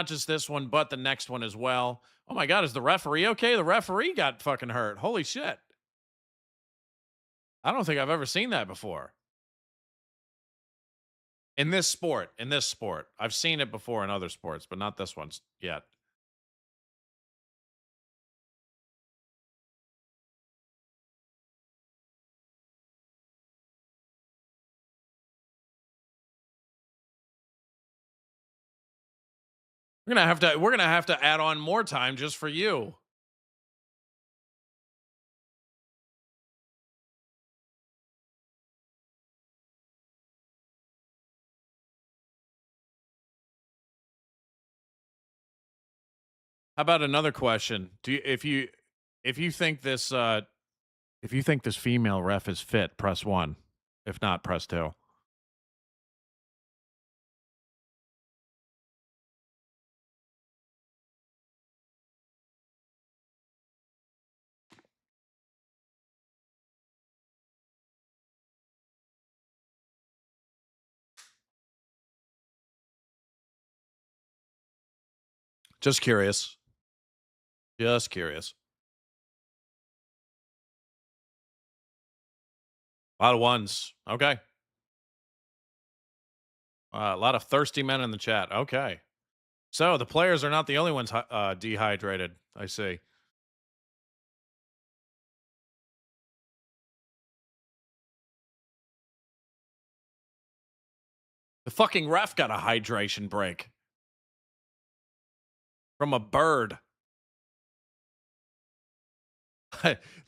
just this one, but the next one as well. Oh my God, is the referee okay? The referee got fucking hurt. Holy shit. I don't think I've ever seen that before. In this sport. I've seen it before in other sports, but not this one yet. We're gonna have to add on more time just for you. How about another question? If you think this female ref is fit, press 1. If not, press 2. Just curious. Just curious. A lot of ones. Okay. A lot of thirsty men in the chat. Okay. So the players are not the only ones dehydrated. I see. The fucking ref got a hydration break from a bird.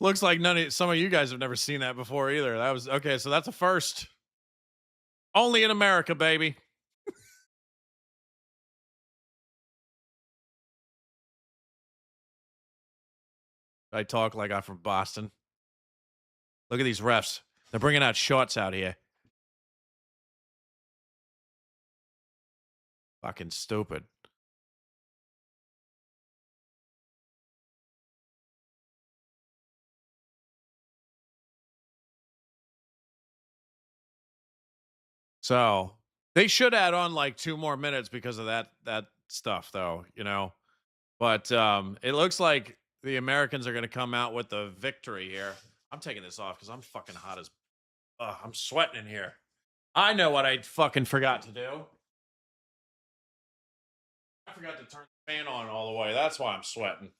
Looks like some of you guys have never seen that before either. That was okay. So that's a first. Only in America, baby. I talk like I'm from Boston. Look at these refs. They're bringing out shorts out here. Fucking stupid. So they should add on like 2 more minutes because of that stuff, though, you know. But it looks like the Americans are going to come out with the victory here. I'm taking this off because I'm fucking hot as. I'm sweating in here. I know what I fucking forgot to do. I forgot to turn the fan on all the way. That's why I'm sweating.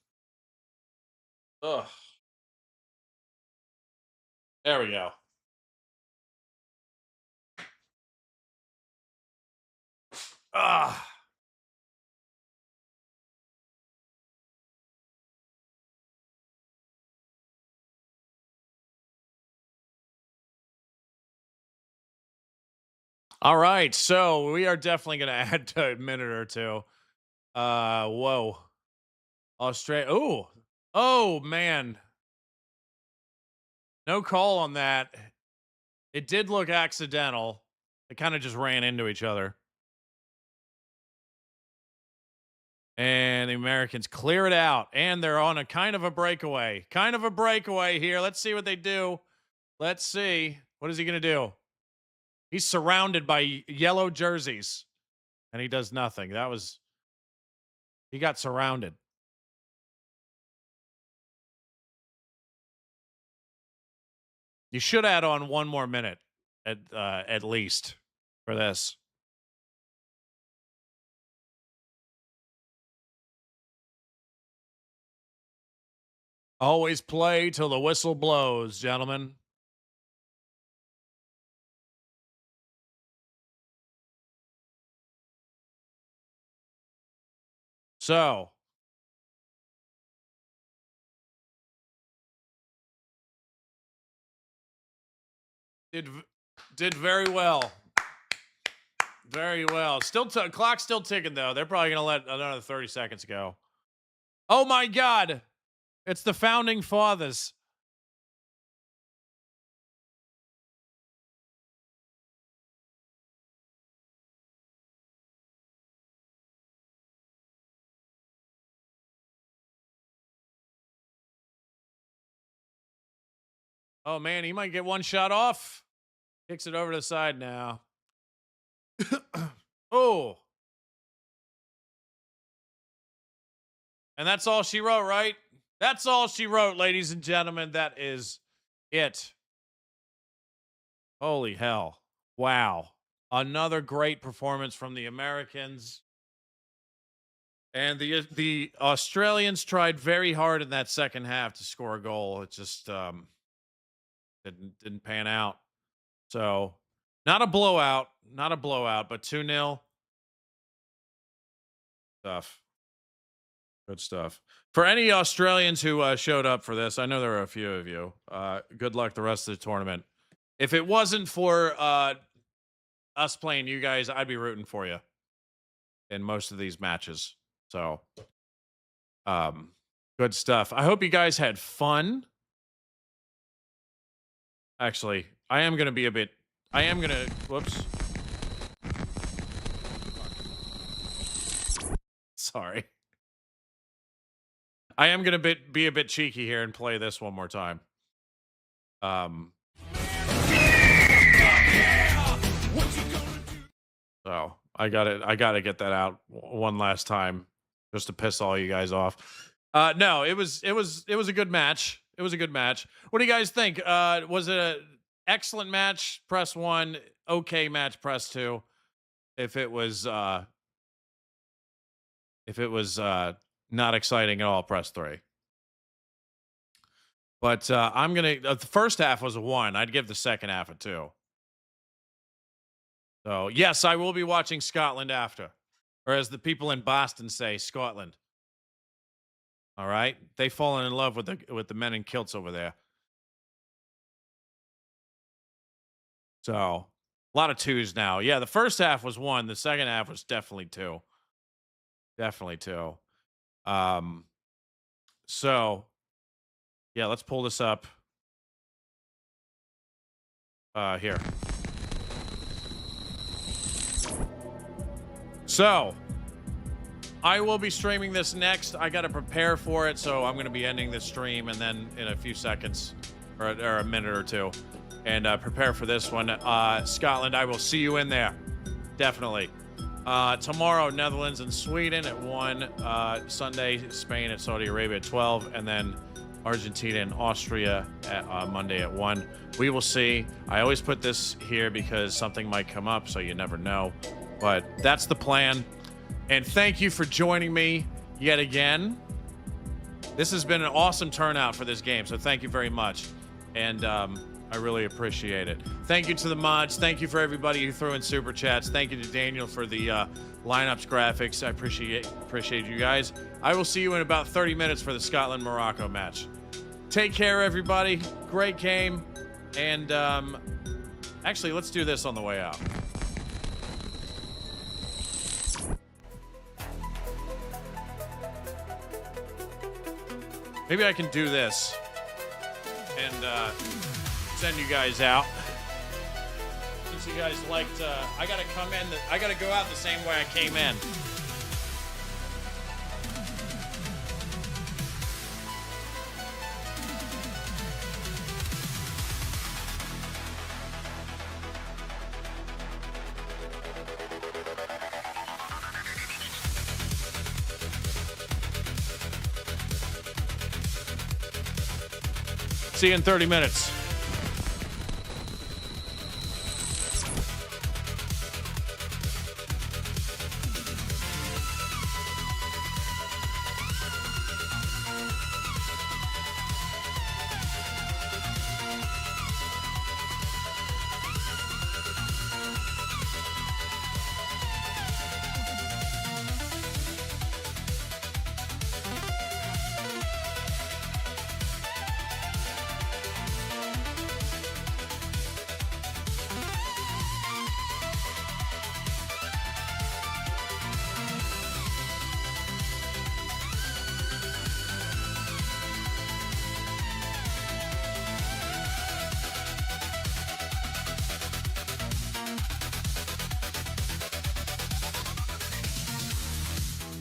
Ugh. There we go. Ah. All right, so we are definitely going to add a minute or two. Whoa. Australia. Ooh. Oh, man. No call on that. It did look accidental. They kind of just ran into each other. And the Americans clear it out. And they're on a kind of a breakaway. Kind of a breakaway here. Let's see what they do. Let's see. What is he going to do? He's surrounded by yellow jerseys. And he does nothing. He got surrounded. You should add on one more minute at least for this. Always play till the whistle blows, gentlemen. So, did very well. Very well. Clock's still ticking, though. They're probably going to let another 30 seconds go. Oh, my God. It's the Founding Fathers. Oh, man, he might get one shot off. Kicks it over to the side now. Oh. And that's all she wrote, right? That's all she wrote, ladies and gentlemen. That is it. Holy hell. Wow. Another great performance from the Americans. And the Australians tried very hard in that second half to score a goal. It just didn't pan out. So, not a blowout, but 2-0. Stuff. Good stuff. For any Australians who showed up for this, I know there are a few of you. Good luck the rest of the tournament. If it wasn't for us playing you guys, I'd be rooting for you in most of these matches. So, good stuff. I hope you guys had fun. Actually, whoops. Sorry. I am going to be a bit cheeky here and play this one more time. So I gotta get that out one last time just to piss all you guys off. No, it was a good match. It was a good match. What do you guys think? Was it an excellent match? Press 1. Okay match. Press 2. If it was not exciting at all, press 3. But the first half was a 1. I'd give the second half a 2. So yes, I will be watching Scotland after, or as the people in Boston say, Scotland. All right, they've fallen in love with the men in kilts over there. So a lot of 2s now. Yeah, the first half was 1. The second half was definitely 2. Definitely 2. So yeah, let's pull this up. Here. So I will be streaming this next. I got to prepare for it, so I'm going to be ending this stream and then in a few seconds or a minute or two and prepare for this one. Scotland, I will see you in there. Definitely. Tomorrow, Netherlands and Sweden at 1. Sunday, Spain and Saudi Arabia at 12. And then Argentina and Austria at Monday at 1. We will see. I always put this here because something might come up, so you never know. But that's the plan. And thank you for joining me yet again. This has been an awesome turnout for this game, so thank you very much. And I really appreciate it. Thank you to the mods. Thank you for everybody who threw in super chats. Thank you to Daniel for the lineups graphics. I appreciate you guys. I will see you in about 30 minutes for the Scotland-Morocco match. Take care, everybody. Great game. And actually, let's do this on the way out. Maybe I can do this and send you guys out. Since you guys liked, I gotta come in, I gotta go out the same way I came in. See you in 30 minutes.